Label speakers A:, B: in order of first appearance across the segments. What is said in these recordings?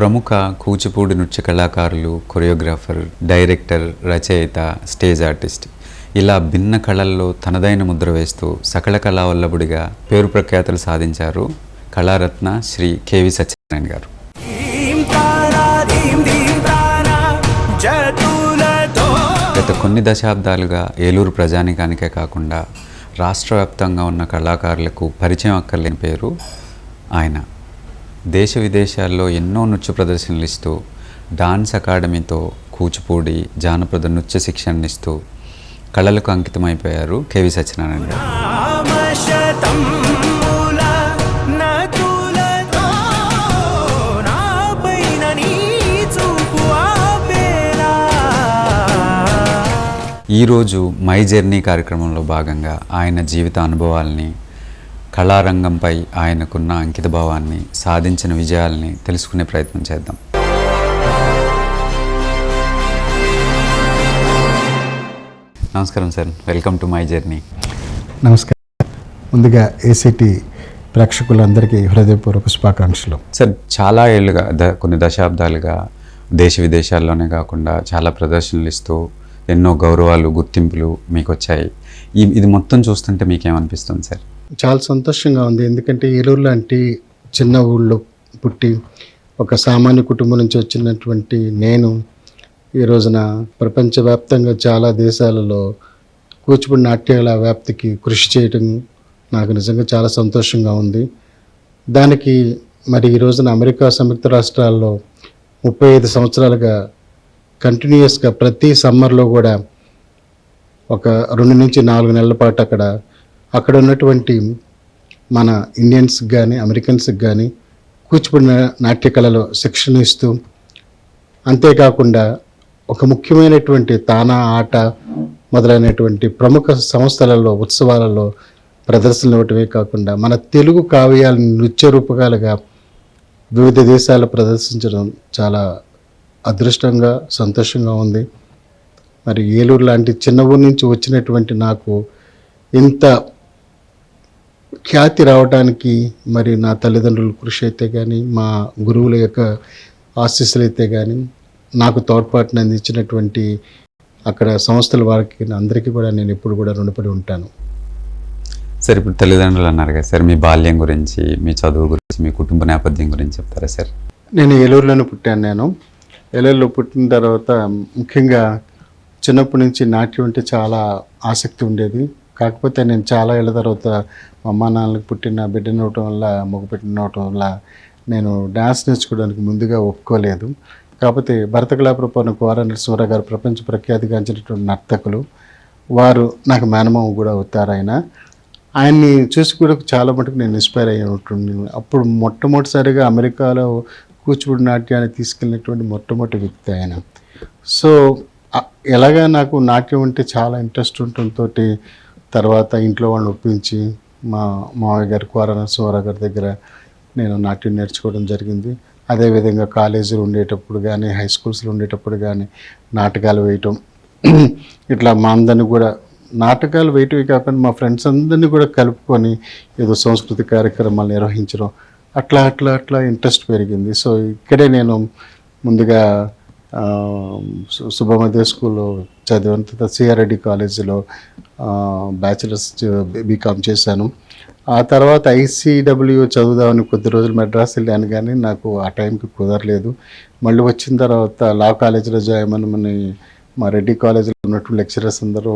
A: ప్రముఖ కూచిపూడి నృత్య కళాకారులు, కొరియోగ్రాఫర్, డైరెక్టర్, రచయిత, స్టేజ్ ఆర్టిస్ట్ ఇలా భిన్న కళల్లో తనదైన ముద్ర వేస్తూ సకల కళా వల్లభుడిగా పేరు ప్రఖ్యాతులు సాధించారు కళారత్న శ్రీ కెవి సత్యనారాయణ గారు. గత కొన్ని దశాబ్దాలుగా ఏలూరు ప్రజానికానికే కాకుండా రాష్ట్ర వ్యాప్తంగా ఉన్న కళాకారులకు పరిచయం అక్కర్లేని పేరు ఆయన. దేశ విదేశాల్లో ఎన్నో నృత్య ప్రదర్శనలు ఇస్తూ డాన్స్ అకాడమీతో కూచిపూడి జానపద నృత్య శిక్షణ ఇస్తూ కళలకు అంకితమైపోయారు కెవి సత్యనారాయణ గారు. ఈరోజు మై జర్నీ కార్యక్రమంలో భాగంగా ఆయన జీవిత అనుభవాల్ని, కళారంగంపై ఆయనకున్న అంకిత భావాన్ని, సాధించిన విజయాల్ని తెలుసుకునే ప్రయత్నం చేద్దాం. నమస్కారం sir, welcome to my journey.
B: నమస్కారం. ముందుగా ఏసీటీ ప్రేక్షకులందరికీ హృదయపూర్వక శుభాకాంక్షలు.
A: సార్, చాలా ఏళ్ళుగా కొన్ని దశాబ్దాలుగా దేశ విదేశాల్లోనే కాకుండా చాలా ప్రదర్శనలు ఇస్తూ ఎన్నో గౌరవాలు, గుర్తింపులు మీకు వచ్చాయి. ఇది మొత్తం చూస్తుంటే మీకేమనిపిస్తుంది సార్?
B: చాలా సంతోషంగా ఉంది. ఎందుకంటే ఏలూరు లాంటి చిన్న ఊళ్ళో పుట్టి ఒక సామాన్య కుటుంబం నుంచి వచ్చినటువంటి నేను ఈ రోజున ప్రపంచవ్యాప్తంగా చాలా దేశాలలో కూచిపూడి నాట్యాల వ్యాప్తికి కృషి చేయడం నాకు నిజంగా చాలా సంతోషంగా ఉంది. దానికి మరి ఈ రోజున అమెరికా సంయుక్త రాష్ట్రాల్లో 35 సంవత్సరాలుగా కంటిన్యూస్గా ప్రతి సమ్మర్లో కూడా ఒక 2 నుంచి 4 నెలల పాటు అక్కడ ఉన్నటువంటి మన ఇండియన్స్కి కానీ అమెరికన్స్కి కానీ కూచిపూడి నాట్య కళలో శిక్షణ ఇస్తూ, అంతేకాకుండా ఒక ముఖ్యమైనటువంటి తానా ఆట మొదలైనటువంటి ప్రముఖ సంస్థలలో ఉత్సవాలలో ప్రదర్శనలు ఇవ్వటమే కాకుండా మన తెలుగు కావ్యాలను నృత్య రూపకాలుగా వివిధ దేశాలు ప్రదర్శించడం చాలా అదృష్టంగా, సంతోషంగా ఉంది. మరి ఏలూరు లాంటి చిన్న ఊరి నుంచి వచ్చినటువంటి నాకు ఇంత ఖ్యాతి రావడానికి మరి నా తల్లిదండ్రుల కృషి అయితే కానీ, మా గురువుల యొక్క ఆశీస్సులు అయితే కానీ, నాకు తోడ్పాటును అందించినటువంటి అక్కడ సంస్థల వారికి అందరికీ కూడా నేను ఎప్పుడు కూడా రుణపడి ఉంటాను.
A: సార్, ఇప్పుడు తల్లిదండ్రులు అన్నారు కదా సార్, మీ బాల్యం గురించి, మీ చదువు గురించి, మీ కుటుంబ నేపథ్యం గురించి చెప్తారా సార్?
B: నేను ఏలూరులోనే పుట్టాను. ఏలూరులో పుట్టిన తర్వాత ముఖ్యంగా చిన్నప్పటి నుంచి నాట్యం అంటే చాలా ఆసక్తి ఉండేది. కాకపోతే నేను చాలా ఏళ్ళ తర్వాత మా అమ్మ నాన్నలకు పుట్టిన బిడ్డను అవటం వల్ల, మగబిడ్డను అవటం వల్ల నేను డ్యాన్స్ నేర్చుకోవడానికి ముందుగా ఒప్పుకోలేదు. కాకపోతే భరత కళాప్రపూర్ణ కోర నరసింహరావు గారు ప్రపంచ ప్రఖ్యాతిగాంచినటువంటి నర్తకులు, వారు నాకు మేనమామ కూడా అవుతారు. ఆయన్ని చూసి కూడా చాలా మటుకు నేను ఇన్స్పైర్ అయ్యి ఉంటుంది. అప్పుడు మొట్టమొదటిసారిగా అమెరికాలో కూచిపూడి నాట్యాన్ని తీసుకెళ్ళినటువంటి మొట్టమొదటి వ్యక్తి ఆయన. సో ఎలాగా నాకు నాట్యం అంటే చాలా ఇంట్రెస్ట్ ఉండటంతో తర్వాత ఇంట్లో వాళ్ళని ఒప్పించి మా మామయ్య గారు కోర నరసింహారావు గారి దగ్గర నేను నాట్యం నేర్చుకోవడం జరిగింది. అదేవిధంగా కాలేజీలో ఉండేటప్పుడు కానీ, హై స్కూల్స్లో ఉండేటప్పుడు కానీ నాటకాలు వేయటం, ఇట్లా మా అందరినీ కూడా నాటకాలు వేయటమే కాకుండా మా ఫ్రెండ్స్ అందరినీ కూడా కలుపుకొని ఏదో సాంస్కృతిక కార్యక్రమాలు నిర్వహించడం, అట్లా ఇంట్రెస్ట్ పెరిగింది. సో ఇక్కడే నేను ముందుగా సుబ్బమధ్య స్కూల్లో చదివాను. తర్వాత సిఆర్రెడ్డి కాలేజీలో బ్యాచిలర్స్ బీకామ్ చేశాను. ఆ తర్వాత ఐసీడబ్ల్యూ చదువుదామని కొద్ది రోజులు మెడ్రాస్ వెళ్ళాను, కానీ నాకు ఆ టైంకి కుదరలేదు. మళ్ళీ వచ్చిన తర్వాత లా కాలేజీలో జాయిన్ అవ్వమని మా రెడ్డి కాలేజీలో ఉన్నటువంటి లెక్చరర్స్ అందరూ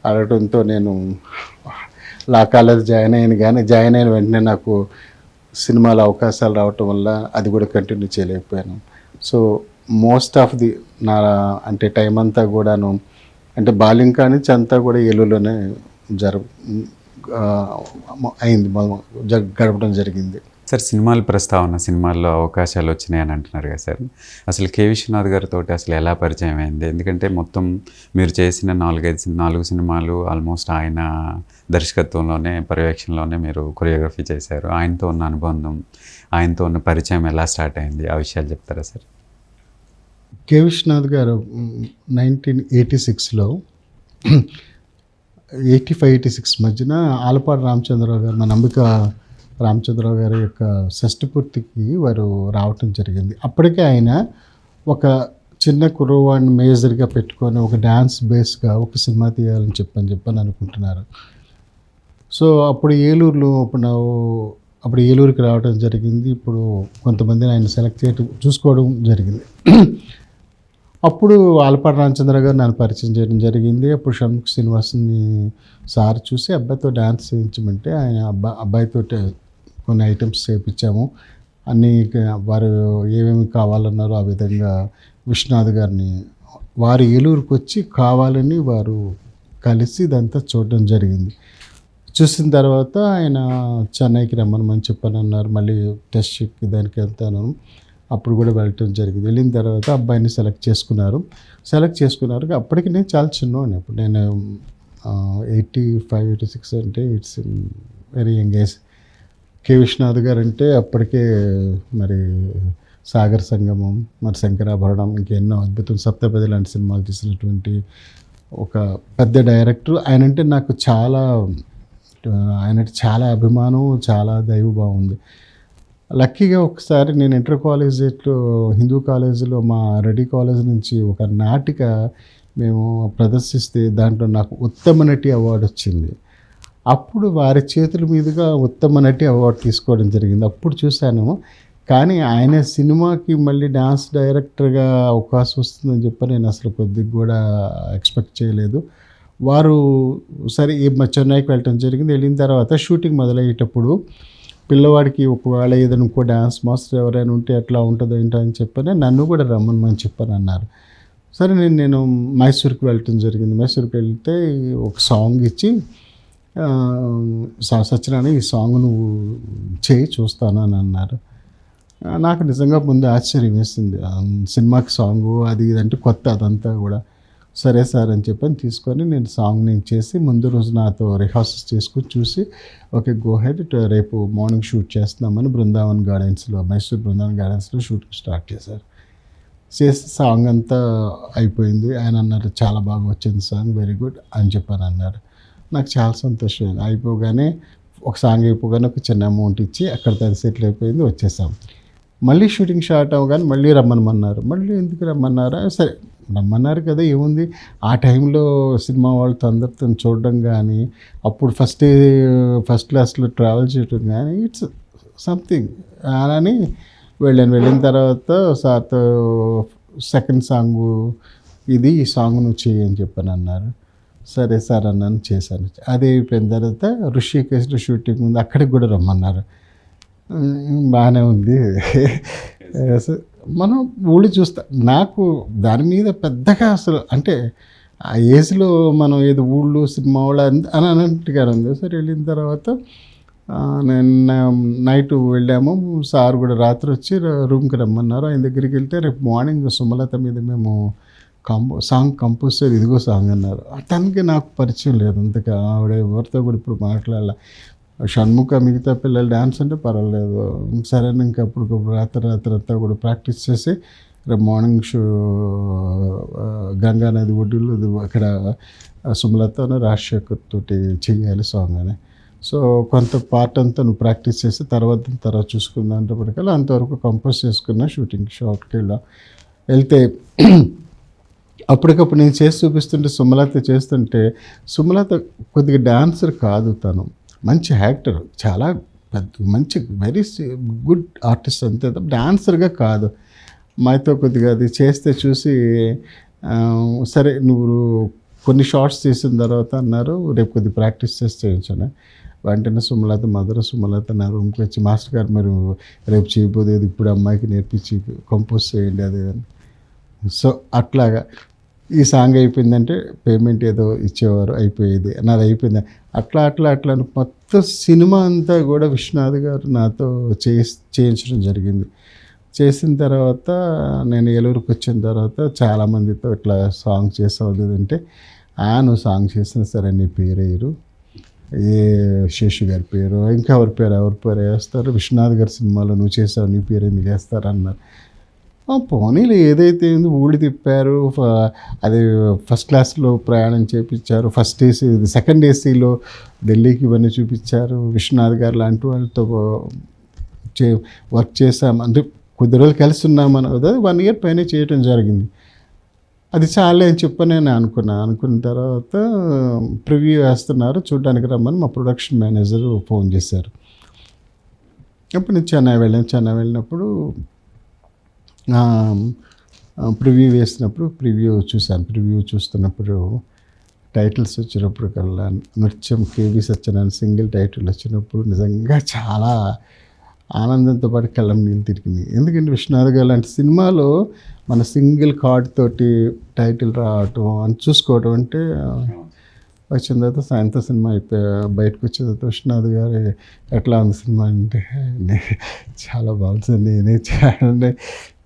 B: అడగడంతో నేను లా కాలేజ్ జాయిన్ అయ్యాను. కానీ జాయిన్ అయిన వెంటనే నాకు సినిమాలో అవకాశాలు రావటం వల్ల అది కూడా కంటిన్యూ చేయలేకపోయాను. సో మోస్ట్ ఆఫ్ ది నా అంటే టైం అంతా కూడాను, అంటే బాల్యం కానించి అంతా కూడా ఏలూరులోనే గడపడం జరిగింది.
A: సార్, సినిమాల ప్రస్తావన, సినిమాల్లో అవకాశాలు వచ్చినాయని అంటున్నారు కదా సార్, అసలు కె విశ్వనాథ్ గారితో అసలు ఎలా పరిచయం అయింది? ఎందుకంటే మొత్తం మీరు చేసిన 4 సినిమాలు ఆల్మోస్ట్ ఆయన దర్శకత్వంలోనే, పర్యవేక్షణలోనే మీరు కొరియోగ్రఫీ చేశారు. ఆయనతో ఉన్న అనుబంధం, ఆయనతో ఉన్న పరిచయం ఎలా స్టార్ట్ అయింది, ఆ విషయాలు చెప్తారా సార్?
B: కె విశ్వనాథ్ గారు 1986లో 85-86 మధ్యన ఆలపాటి రామచంద్రరావు గారు మన అంబిక రామచంద్రరావు గారి యొక్క షష్ఠపూర్తికి వారు రావటం జరిగింది. అప్పటికే ఆయన ఒక చిన్న కుర్రవాడిని మేజర్గా పెట్టుకొని ఒక డ్యాన్స్ బేస్గా ఒక సినిమా తీయాలని చెప్పని అనుకుంటున్నారు. సో అప్పుడు ఏలూరులో అప్పుడు ఏలూరుకి రావడం జరిగింది. ఇప్పుడు కొంతమందిని ఆయన సెలెక్ట్ చూసుకోవడం జరిగింది. అప్పుడు ఆలపాటి రామచంద్ర గారు నన్ను పరిచయం చేయడం జరిగింది. అప్పుడు షణ్ముఖ శ్రీనివాసుని సార్ చూసి అబ్బాయితో డ్యాన్స్ చేయించమంటే ఆయన అబ్బాయితో కొన్ని ఐటమ్స్ చేయించాము. అన్నీ వారు ఏమేమి కావాలన్నారో ఆ విధంగా విశ్వనాథ్ గారిని వారు ఏలూరుకి వచ్చి కావాలని వారు కలిసి ఇదంతా చూడడం జరిగింది. చూసిన తర్వాత ఆయన చెన్నైకి రమ్మని చెప్పానన్నారు. మళ్ళీ టెస్ట్కి దానికి వెళ్తాను. అప్పుడు కూడా వెళ్ళటం జరిగింది. వెళ్ళిన తర్వాత అబ్బాయిని సెలెక్ట్ చేసుకున్నారు. అప్పటికి నేను చాలా చిన్నవాడిని. అప్పుడు నేను 85, 86 అంటే it's very young age. K Viswanath గారు అంటే అప్పటికే మరి సాగర్ సంగమం, మరి శంకరాభరణం, ఇంకెన్నో అద్భుతం, సప్తపది లాంటి సినిమాలు తీసినటువంటి ఒక పెద్ద డైరెక్టర్. ఆయనంటే నాకు చాలా అభిమానం, చాలా దైవభావం ఉంది. లక్కీగా ఒకసారి నేను ఇంటర్ కాలేజీలో హిందూ కాలేజీలో మా రెడ్డి కాలేజ్ నుంచి ఒక నాటిక మేము ప్రదర్శిస్తే దాంట్లో నాకు ఉత్తమ నటి అవార్డు వచ్చింది. అప్పుడు వారి చేతుల మీదుగా ఉత్తమ నటి అవార్డు తీసుకోవడం జరిగింది. అప్పుడు చూశాను. కానీ ఆయన సినిమాకి మళ్ళీ డాన్స్ డైరెక్టర్గా అవకాశం వస్తుందని చెప్పి నేను అసలు కొద్దిగా కూడా ఎక్స్పెక్ట్ చేయలేదు. వారు సరే చెన్నైకి వెళ్ళటం జరిగింది. వెళ్ళిన తర్వాత షూటింగ్ మొదలయ్యేటప్పుడు పిల్లవాడికి ఒకవేళ ఏదైనా ఇంకో డ్యాన్స్ మాస్టర్ ఎవరైనా ఉంటే ఎట్లా ఉంటుందో ఏంటో అని చెప్పని నన్ను కూడా రమ్మని చెప్పని అన్నారు. సరే నేను మైసూర్కి వెళ్ళటం జరిగింది. మైసూర్కి వెళ్తే ఒక సాంగ్ ఇచ్చి సత్యనారాయణ ఈ సాంగ్ నువ్వు చేయి చూస్తాను అని అన్నారు. నాకు నిజంగా ముందు ఆశ్చర్యం వేసింది. సినిమాకి సాంగు అది ఇదంటే కొత్త అదంతా కూడా. సరే సార్ అని చెప్పని తీసుకొని నేను సాంగ్ నేను చేసి ముందు రోజు నాతో రిహార్సల్స్ చేసుకుని చూసి ఓకే గో హెడ్ రేపు మార్నింగ్ షూట్ చేస్తున్నామని బృందావన్ గార్డెన్స్లో, మైసూర్ బృందావన్ గార్డెన్స్లో షూటింగ్ స్టార్ట్ చేశారు. చేసి సాంగ్ అంతా అయిపోయింది. ఆయన అన్నారు చాలా బాగా వచ్చింది సాంగ్, వెరీ గుడ్ అని చెప్పని అన్నారు. నాకు చాలా సంతోషం. అయిపోగానే ఒక సాంగ్ అయిపోగానే ఒక చిన్న అమౌంట్ ఇచ్చి అక్కడ దాని సెటిల్ అయిపోయింది, వచ్చేసాం. మళ్ళీ షూటింగ్ స్టార్ట్ అవ్వగానే మళ్ళీ రమ్మనమన్నారు. మళ్ళీ ఎందుకు రమ్మన్నారా? సరే రమ్మన్నారు కదా, ఏముంది ఆ టైంలో సినిమా వాళ్ళతో అందరితో చూడడం కానీ, అప్పుడు ఫస్ట్ క్లాస్లో ట్రావెల్ చేయడం కానీ ఇట్స్ సంథింగ్ అని వెళ్ళిన తర్వాత సార్తో సెకండ్ సాంగు ఇది, ఈ సాంగ్ నువ్వు చేయి అని చెప్పని అన్నారు. సరే సార్ అన్నాను, చేశాను. అదే అయిపోయిన తర్వాత ఋషికేశ్లో షూటింగ్ ఉంది, అక్కడికి కూడా రమ్మన్నారు. బాగానే ఉంది. మనం ఊళ్ళు చూస్తా, నాకు దాని మీద పెద్దగా అసలు అంటే ఆ ఏజ్లో మనం ఏదో ఊళ్ళు సినిమా వాళ్ళు అని అన్నట్టుగా ఉంది. సరే వెళ్ళిన తర్వాత నేను నైట్ వెళ్ళాము. సార్ కూడా రాత్రి వచ్చి రూమ్కి రమ్మన్నారు. ఆయన దగ్గరికి వెళ్తే రేపు మార్నింగ్ సుమలత మీద మేము సాంగ్ కంపోజ్ చేయాలి, ఇదిగో సాంగ్ అన్నారు. అతనికి నాకు పరిచయం లేదు అంతగా, ఆవిడ ఎవరితో కూడా ఇప్పుడు మాట్లాడాల. షణ్ముఖ మిగతా పిల్లలు డ్యాన్స్ అంటే పర్వాలేదు. సరే ఇంకా అప్పుడు రాత్రి అంతా కూడా ప్రాక్టీస్ చేసి రేపు మార్నింగ్ గంగా నది ఒడ్డులో అక్కడ సుమలతను రాజశేఖర్ తోటి చెయ్యాలి సాంగ్ అని. సో కొంత పార్ట్ అంతా నువ్వు ప్రాక్టీస్ చేసి తర్వాత చూసుకుందాం అంటప్పటికల్లా అంతవరకు కంపోజ్ చేసుకున్న షూటింగ్ షాట్కి వెళ్తే అప్పటికప్పుడు నేను చేసి చూపిస్తుంటే సుమలత కొద్దిగా డాన్సర్ కాదు, తను మంచి యాక్టర్, చాలా మంచి వెరీ గుడ్ ఆర్టిస్ట్, అంతే డాన్సర్గా కాదు. మాతో కొద్దిగా అది చేస్తే చూసి సరే నువ్వు కొన్ని షార్ట్స్ తీసిన తర్వాత అన్నారు రేపు కొద్దిగా ప్రాక్టీస్ చేస్తే చేయించాను. వెంటనే సుమలత నా రూమ్కి వచ్చి మాస్టర్ గారు మీరు రేపు చేయబోదేది ఇప్పుడు అమ్మాయికి నేర్పించి కంపోజ్ చేయండి అది అని. సో అట్లాగా ఈ సాంగ్ అయిపోయిందంటే పేమెంట్ ఏదో ఇచ్చేవారు, అయిపోయేది, నాది అయిపోయింది. అట్లా మొత్తం సినిమా అంతా కూడా విశ్వనాథ్ గారు నాతో చేయించడం జరిగింది. చేసిన తర్వాత నేను ఏలూరుకి వచ్చిన తర్వాత చాలామందితో ఇట్లా సాంగ్ చేసావు అంటే నువ్వు సాంగ్ చేసినా సరే నీ పేరు వేయరు, ఏ శేషు గారి పేరు ఇంకా ఎవరి పేరు వేస్తారు, విశ్వనాథ్ గారి సినిమాలో నువ్వు చేసావు నీ పేరు ఎందుకు వేస్తారు అన్నారు. పోనీలు ఏదైతే ఉందో ఊళ్ళు తిప్పారు, అది ఫస్ట్ క్లాస్లో ప్రయాణం చేయించారు, ఫస్ట్ ఏసీ సెకండ్ ఏసీలో ఢిల్లీకి ఇవన్నీ చూపించారు. విశ్వనాథ్ గారు లాంటి వాళ్ళతో వర్క్ చేసాం, అంటే కొద్ది రోజులు కలిసి ఉన్నామని కదా 1 year పైన చేయటం జరిగింది. అది చాలే అని చెప్పని నేను అనుకున్న తర్వాత ప్రివ్యూ వేస్తున్నారు, చూడడానికి రమ్మని మా ప్రొడక్షన్ మేనేజర్ ఫోన్ చేశారు. అప్పుడు నేను చెన్నై వెళ్ళినప్పుడు ప్రివ్యూ వేసినప్పుడు ప్రివ్యూ చూస్తున్నప్పుడు టైటిల్స్ వచ్చినప్పుడు కల్లా నృత్యం కేవి సత్యనారాయణ సింగిల్ టైటిల్ వచ్చినప్పుడు నిజంగా చాలా ఆనందంతో పాటు కళ్ళం నీళ్ళు తిరిగింది. ఎందుకంటే విశ్వనాథ్ గారు లాంటి సినిమాలో మన సింగిల్ కార్డ్ తోటి టైటిల్ రావటం అని చూసుకోవటం అంటే, వచ్చిన తర్వాత సాయంత్రం సినిమా బయటకు వచ్చిన తర్వాత విశ్వనాథ్ గారు ఎట్లా ఉంది సినిమా అంటే, చాలా బాగుంది,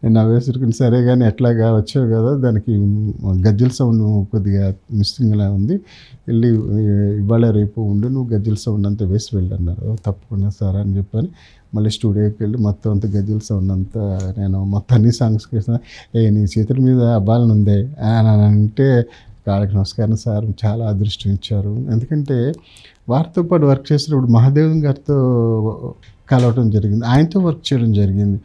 B: నేను నవ్వేసుకుని సరే కానీ ఎట్లాగా వచ్చావు కదా, దానికి గజ్జల సౌండ్ కొద్దిగా మిస్సింగ్లా ఉంది, వెళ్ళి ఇవాళ రేపు ఉండి నువ్వు గజ్జల సౌండ్ అంతా వేసి వెళ్ళన్నారు. తప్పకుండా సార్ అని చెప్పని మళ్ళీ స్టూడియోకి వెళ్ళి మొత్తం అంతా గజ్జల సౌండ్ అంతా నేను మొత్తం అన్ని సాంగ్స్కి వేసిన. నీ చేతుల మీద అబ్బాలని ఉందే అని అంటే, కాళ్ళకి నమస్కారం సార్, చాలా అదృష్టం ఇచ్చారు. ఎందుకంటే వారితో పాటు వర్క్ చేసినప్పుడు మహాదేవన్ గారితో కలవటం జరిగింది, ఆయనతో వర్క్ చేయడం జరిగింది.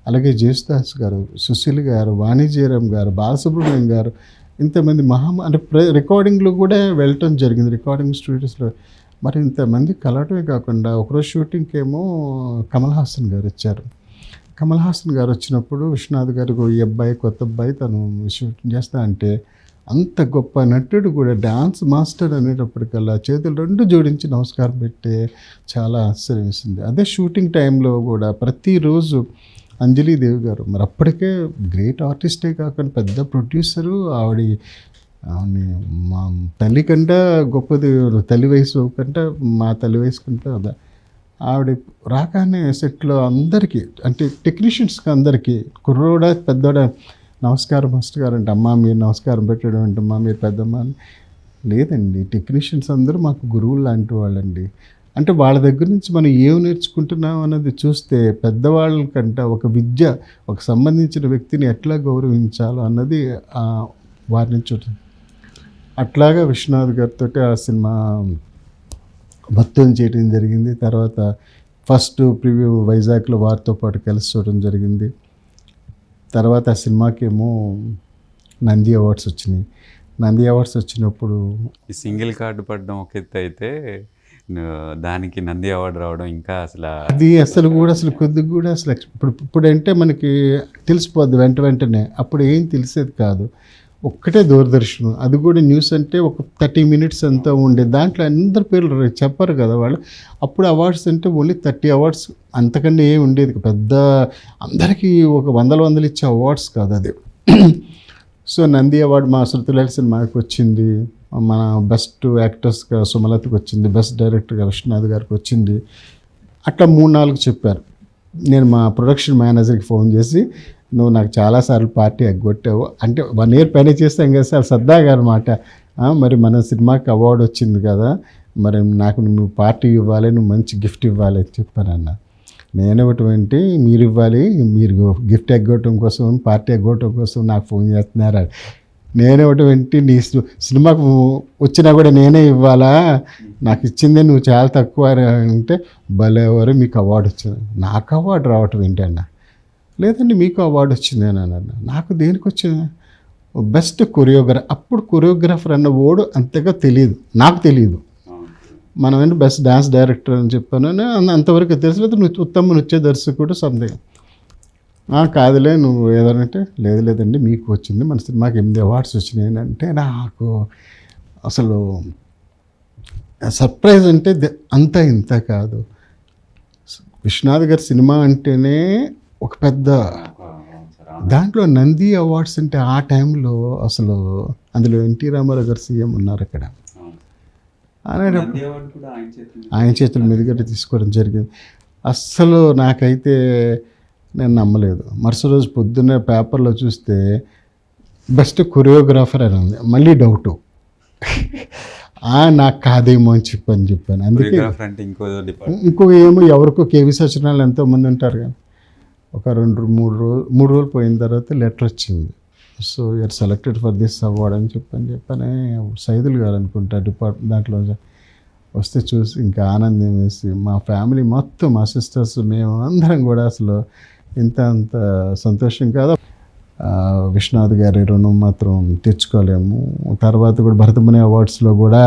B: అలాగే జేసుదాస్ గారు, సుశీల్ గారు, వాణిజ్యరామ్ గారు, బాలసుబ్రహ్మణ్యం గారు, ఇంతమంది అంటే రికార్డింగ్లో కూడా వెళ్ళటం జరిగింది, రికార్డింగ్ స్టూడియోస్లో. మరి ఇంతమంది కలవటమే కాకుండా ఒకరోజు షూటింగ్కి ఏమో కమల్ హాసన్ గారు వచ్చారు. కమల్ హాసన్ గారు వచ్చినప్పుడు విశ్వనాథ్ గారికి ఈ అబ్బాయి కొత్త అబ్బాయి తను షూటింగ్ చేస్తా అంటే, అంత గొప్ప నటుడు కూడా డాన్స్ మాస్టర్ అనేటప్పటికల్లా చేతులు 2 జోడించి నమస్కారం పెట్టే చాలా ఆశ్చర్యం వేసింది. అదే షూటింగ్ టైంలో కూడా ప్రతిరోజు అంజలీదేవి గారు, మరి అప్పటికే గ్రేట్ ఆర్టిస్టే కాకుండా పెద్ద ప్రొడ్యూసరు ఆవిడ మా తల్లి కంటే గొప్పది, తల్లి వయసు కంటే మా తల్లి వయసు కంటే అదా. ఆవిడ రాగానే సెట్లో అందరికీ, అంటే టెక్నీషియన్స్కి అందరికీ, కుర్రోడా పెద్దోడా, నమస్కారం మాస్టర్ గారు అంటే, అమ్మ మీరు నమస్కారం పెట్టడం అంటే, అమ్మ మీరు పెద్దమ్మ అని లేదండి. టెక్నీషియన్స్ అందరూ మాకు గురువులు లాంటి వాళ్ళండి. అంటే వాళ్ళ దగ్గర నుంచి మనం ఏం నేర్చుకుంటున్నాం అన్నది చూస్తే, పెద్దవాళ్ళకంటే ఒక విద్య, ఒక సంబంధించిన వ్యక్తిని ఎట్లా గౌరవించాలో అన్నది వారి నుంచి అట్లాగా విశ్వనాథ్ గారితో ఆ సినిమా మొత్తం చేయడం జరిగింది. తర్వాత ఫస్ట్ ప్రివ్యూ వైజాగ్లో వారితో పాటు కలిసి చూడడం జరిగింది. తర్వాత ఆ సినిమాకేమో నంది అవార్డ్స్ వచ్చినాయి. నంది అవార్డ్స్ వచ్చినప్పుడు
A: ఈ సింగిల్ కార్డు పడడం ఒక ఎత్తు అయితే, దానికి నంది అవార్డు రావడం ఇంకా
B: అది అసలు కొద్దిగా కూడా అసలు ఇప్పుడంటే మనకి తెలిసిపోద్ది వెంటనే. అప్పుడు ఏం తెలిసేది కాదు, ఒక్కటే దూరదర్శనం, అది కూడా న్యూస్ అంటే ఒక 30 minutes అంతా ఉండే, దాంట్లో అందరి పేర్లు చెప్పరు కదా వాళ్ళు. అప్పుడు అవార్డ్స్ అంటే ఓన్లీ 30 awards, అంతకంటే ఏం ఉండేది పెద్ద, అందరికీ ఒక వందలు ఇచ్చే అవార్డ్స్ కాదు అది. సో నంది అవార్డు మా శృతిలేఖ సినిమాకి వచ్చింది, మన బెస్ట్ యాక్టర్స్గా సుమలతకి వచ్చింది, బెస్ట్ డైరెక్టర్గా విశ్వనాథ్ గారికి వచ్చింది. అట్లా 3-4 చెప్పారు. నేను మా ప్రొడక్షన్ మేనేజర్కి ఫోన్ చేసి, నువ్వు నాకు చాలాసార్లు పార్టీ ఎగ్గొట్టావు అంటే, 1 year పైన చేస్తాం కదా సార్, సరదాగా అనమాట. మరి మన సినిమాకి అవార్డు వచ్చింది కదా, మరి నాకు నువ్వు పార్టీ ఇవ్వాలి, నువ్వు మంచి గిఫ్ట్ ఇవ్వాలి అని చెప్పానన్న. నేనేటువంటి మీరు ఇవ్వాలి, మీరు గిఫ్ట్ ఎగ్గొట్టడం కోసం, పార్టీ ఎగ్గొట్టడం కోసం నాకు ఫోన్ చేస్తున్నారు. నేనేటువంటి నీ సినిమాకు వచ్చినా కూడా నేనే ఇవ్వాలా, నాకు ఇచ్చిందే నువ్వు చాలా తక్కువ అంటే, భలే ఎవరు మీకు అవార్డు వచ్చింది. నాకు అవార్డు రావటం ఏంటన్నా, లేదండి మీకు అవార్డు వచ్చింది అని అన్న. నాకు దేనికి వచ్చింది, బెస్ట్ కొరియోగ్రాఫర్. అప్పుడు కొరియోగ్రాఫర్ అన్న ఓడు అంతగా తెలియదు, నాకు తెలియదు. మనం ఏంటి బెస్ట్ డాన్స్ డైరెక్టర్ అని చెప్పాను, అంతవరకు తెలుసు. నువ్వు ఉత్తమ నృత్య దర్శకుడు సంథింగ్. కాదులే నువ్వు ఏదంటే, లేదండి మీకు వచ్చింది, మన సినిమాకి 8 awards వచ్చినాయి అంటే, నాకు అసలు సర్ప్రైజ్ అంటే అంత ఇంత కాదు. విశ్వనాథ్ గారి సినిమా అంటేనే ఒక పెద్ద, దాంట్లో నంది అవార్డ్స్ అంటే ఆ టైంలో అసలు అందులో ఎన్టీ రామారావు గారు సీఎం ఉన్నారు అక్కడ. ఆయన చేతుల మీదుగా తీసుకోవడం జరిగింది. అస్సలు నాకైతే నేను నమ్మలేదు. మరుసటి రోజు పొద్దున్నే పేపర్లో చూస్తే బెస్ట్ కొరియోగ్రాఫర్ అని ఉంది. మళ్ళీ డౌటు, నాకు కాదేమో అని చెప్పాను. అందుకే ఇంకో ఏమో ఎవరికో కేవీ సత్యనారాయణ ఎంతోమంది ఉంటారు కానీ, ఒక 3 రోజులు పోయిన తర్వాత లెటర్ వచ్చింది. So you are selected for this award అని చెప్పని సైదులు గారు అనుకుంటా దాంట్లో వస్తే చూసి ఇంకా ఆనందం వేసి మా ఫ్యామిలీ మొత్తం, మా సిస్టర్స్, మేము అందరం కూడా అసలు అంత సంతోషం కాదు. విశ్వనాథ్ గారి రుణం మాత్రం తెచ్చుకోలేము. తర్వాత కూడా భరతముని అవార్డ్స్లో కూడా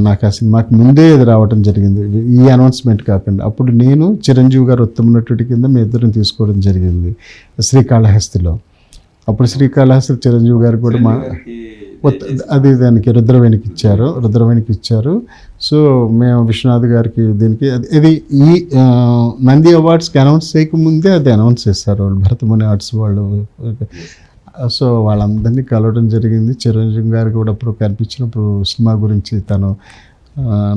B: నాకు ఆ సినిమాకి ముందే ఇది రావడం జరిగింది, ఈ అనౌన్స్మెంట్ కాకుండా. అప్పుడు నేను చిరంజీవి గారు ఉత్తమ నటుడి కింద మీ ఇద్దరం తీసుకోవడం జరిగింది శ్రీకాళహస్తిలో. అప్పుడు శ్రీకాళహస్తి చిరంజీవి గారు కూడా అది దానికి రుద్రవేణికి ఇచ్చారు. సో మేము విశ్వనాథ్ గారికి దీనికి ఇది ఈ నంది అవార్డ్స్కి అనౌన్స్ చేయకముందే అది అనౌన్స్ చేస్తారు వాళ్ళు, భరతముని ఆర్ట్స్ వాళ్ళు. సో వాళ్ళందరినీ కలవడం జరిగింది. చిరంజీవి గారు కూడా అప్పుడు కనిపించినప్పుడు సినిమా గురించి తను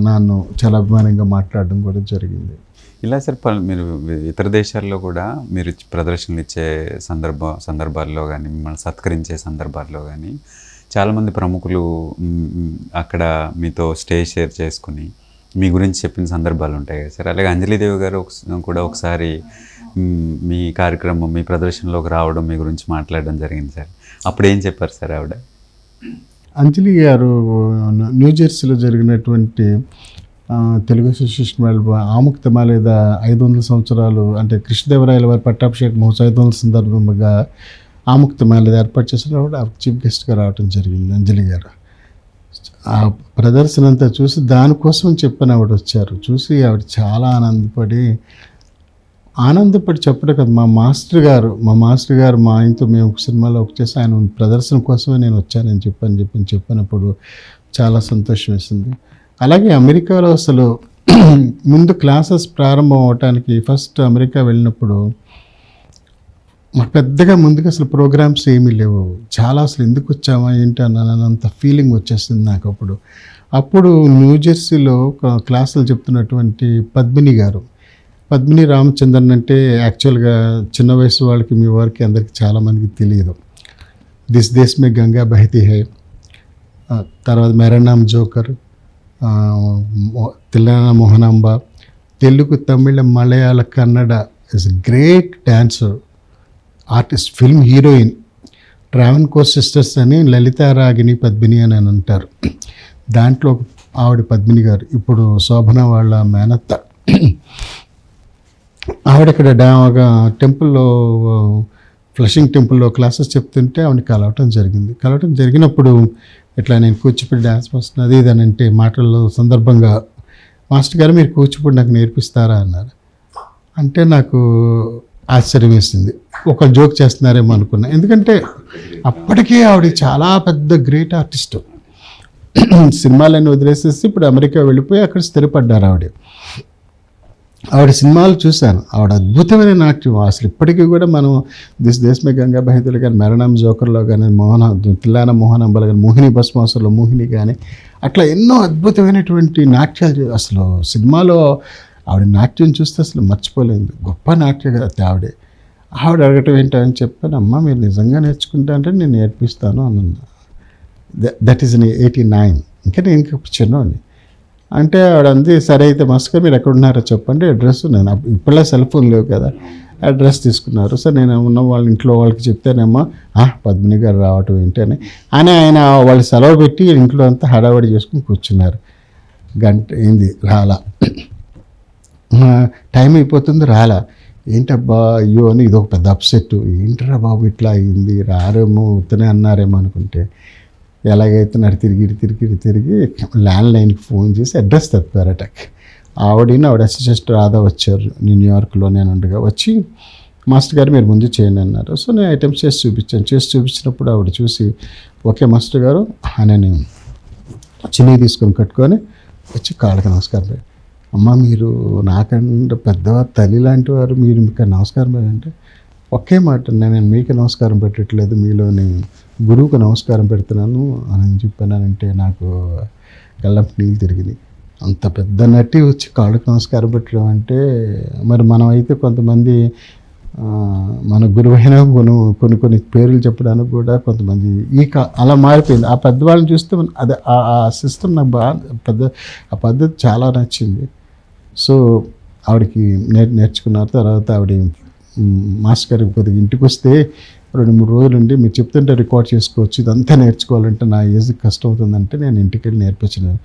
B: నన్ను చాలా అభిమానంగా మాట్లాడడం కూడా జరిగింది.
A: ఇలా సార్ మీరు ఇతర దేశాల్లో కూడా మీరు ప్రదర్శనలు ఇచ్చే సందర్భాల్లో కానీ, మిమ్మల్ని సత్కరించే సందర్భాల్లో కానీ చాలామంది ప్రముఖులు అక్కడ మీతో స్టేజ్ షేర్ చేసుకుని మీ గురించి చెప్పిన సందర్భాలు ఉంటాయి కదా సార్. అలాగే అంజలిదేవి గారు కూడా ఒకసారి మీ కార్యక్రమం, మీ ప్రదర్శనలోకి రావడం, మీ గురించి మాట్లాడడం జరిగింది సార్. అప్పుడు ఏం చెప్పారు సార్ ఆవిడ?
B: అంజలి గారు న్యూజెర్సీలో జరిగినటువంటి తెలుగు అసోసియేషన్ వాళ్ళు ఆముక్తమాలేద 500 సంవత్సరాలు అంటే కృష్ణదేవరాయల వారి పట్టాభిషేకం మహోత్సవం 500 సందర్భంగా ఆముక్తమాలేద ఏర్పాటు చేసినప్పుడు చీఫ్ గెస్ట్గా రావడం జరిగింది అంజలి గారు. ఆ ప్రదర్శన అంతా చూసి దానికోసం చెప్పని ఆవిడ వచ్చారు. చూసి ఆవిడ చాలా ఆనందపడి చెప్పడం కదా, మా మాస్టర్ గారు మా ఆయనతో మేము ఒక సినిమాలో ఒక చేసి ఆయన ప్రదర్శన కోసమే నేను వచ్చానని చెప్పినప్పుడు చాలా సంతోషం వేసింది. అలాగే అమెరికాలో అసలు ముందు క్లాసెస్ ప్రారంభం అవటానికి ఫస్ట్ అమెరికా వెళ్ళినప్పుడు మాకు పెద్దగా ముందుగా అసలు ప్రోగ్రామ్స్ ఏమీ లేవు. చాలా అసలు ఎందుకు వచ్చామా ఏంటి అన్నంత ఫీలింగ్ వచ్చేసింది నాకు. అప్పుడు న్యూజెర్సీలో క్లాసులు చెప్తున్నటువంటి పద్మిని రామచంద్రన్ అంటే యాక్చువల్గా చిన్న వయసు వాళ్ళకి, మీ వారికి అందరికీ చాలామందికి తెలియదు. దిస్ దేశ్ మే గంగా బహతీ హై, తర్వాత Mera Naam Joker, Thillana Mohanambal, Telugu, Tamil, Malayalam, Kannada is great dancer, artist, film heroine. Travancore sisters అని లలితా, రాగిణి, పద్మిని అని అంటారు. దాంట్లో ఆవిడ పద్మిని గారు, ఇప్పుడు శోభన వాళ్ళ మేనత్త. ఆవిడ ఇక్కడ టెంపుల్లో, ఫ్లషింగ్ టెంపుల్లో క్లాసెస్ చెప్తుంటే ఆవిడని కలవటం జరిగినప్పుడు ఇట్లా నేను కూచిపూడి డ్యాన్స్ మాస్టర్ అది ఇది అని అంటే మాటల్లో సందర్భంగా, మాస్టర్ గారు మీరు కూచిపూడి నాకు నేర్పిస్తారా అన్నారు. అంటే నాకు ఆశ్చర్యం వేసింది, ఒక జోక్ చేస్తున్నారేమో అనుకున్నా. ఎందుకంటే అప్పటికే ఆవిడ చాలా పెద్ద గ్రేట్ ఆర్టిస్ట్. సినిమాలన్నీ వదిలేసేసి ఇప్పుడు అమెరికా వెళ్ళిపోయి అక్కడ స్థిరపడ్డారు ఆవిడ సినిమాలు చూశాను. ఆవిడ అద్భుతమైన నాట్యం. అసలు ఇప్పటికీ కూడా మనం దిస్ దేశ్ మే గంగా బహతీలో కానీ, మెరణం జోకర్లో కానీ, తిల్లాన మోహనాంబలో కానీ, మోహిని భస్మాసులో మోహిని కానీ, అట్లా ఎన్నో అద్భుతమైనటువంటి నాట్యాలు. అసలు సినిమాలో ఆవిడ నాట్యం చూస్తే అసలు మర్చిపోలేదు. గొప్ప నాట్యగతి ఆవిడ అడగటం ఏంటని చెప్పాను. అమ్మ మీరు నిజంగా నేర్చుకుంటా అంటే నేను నేర్పిస్తాను అన్న. That is 89. ఇంకా నేను ఇంకా చిన్నవాడిని. అంటే ఆవిడ అంది, సరే అయితే మాస్టర్ మీరు ఎక్కడ ఉన్నారో చెప్పండి, అడ్రస్. నేను ఇప్పుడే సెల్ ఫోన్ లేవు కదా, అడ్రస్ తీసుకున్నారు. సార్ నేను ఉన్న వాళ్ళ ఇంట్లో వాళ్ళకి చెప్తేనేమో పద్మిని గారు రావటం ఏంటి అని ఆయన వాళ్ళు సెలవు పెట్టి ఇంట్లో అంతా హడావడి చేసుకుని కూర్చున్నారు. గంట అయింది, రాలా. టైం అయిపోతుంది, రాలా. ఏంటబ్బా అయ్యో అని ఇదొక పెద్ద అప్సెట్. ఏంటరా బాబు ఇట్లా అయింది, రారేమో ఉత్తనే అన్నారేమో అనుకుంటే, ఎలాగైతే తిరిగి ల్యాండ్లైన్కి ఫోన్ చేసి అడ్రస్ తప్పారట. ఆవిడ అసిస్టెంట్ రాధా వచ్చారు, న్యూయార్క్లో నేను ఉండగా. వచ్చి మాస్టర్ గారు మీరు ముందు చేయండి అన్నారు. సో నేను ఐటమ్స్ చేసి చూపించినప్పుడు ఆవిడ చూసి, ఓకే మాస్టర్ గారు అని చిన్ని తీసుకొని కట్టుకొని వచ్చి కాళ్ళకి నమస్కారం. అమ్మ మీరు నాకంటే పెద్దవారు, తల్లి లాంటి వారు, మీరు మీకు నమస్కారం అంటే ఒకే మాట, నేను మీకు నమస్కారం పెట్టట్లేదు, మీలో నేను గురువుకు నమస్కారం పెడుతున్నాను అని చెప్పానంటే నాకు కళ్ళంపు నీళ్ళు తిరిగినాయి. అంత పెద్ద నటి వచ్చి కాళ్ళకు నమస్కారం పెట్టడం అంటే, మరి మనం అయితే కొంతమంది మన గురువైన కొన్ని పేర్లు చెప్పడానికి కూడా కొంతమంది అలా మారిపోయింది. ఆ పెద్దవాళ్ళని చూస్తే అదే ఆ సిస్టమ్ నాకు బాగా ఆ పద్ధతి చాలా నచ్చింది. సో ఆవిడకి నేర్చుకున్న తర్వాత ఆవిడ మాస్టర్ గారికి కొద్దిగా ఇంటికి వస్తే 2-3 రోజులు ఉండి మీరు చెప్తుంటే రికార్డ్ చేసుకోవచ్చు, ఇదంతా నేర్చుకోవాలంటే నా ఏజ్కి కష్టం అవుతుందంటే నేను ఇంటికి వెళ్ళి నేర్పించినాను.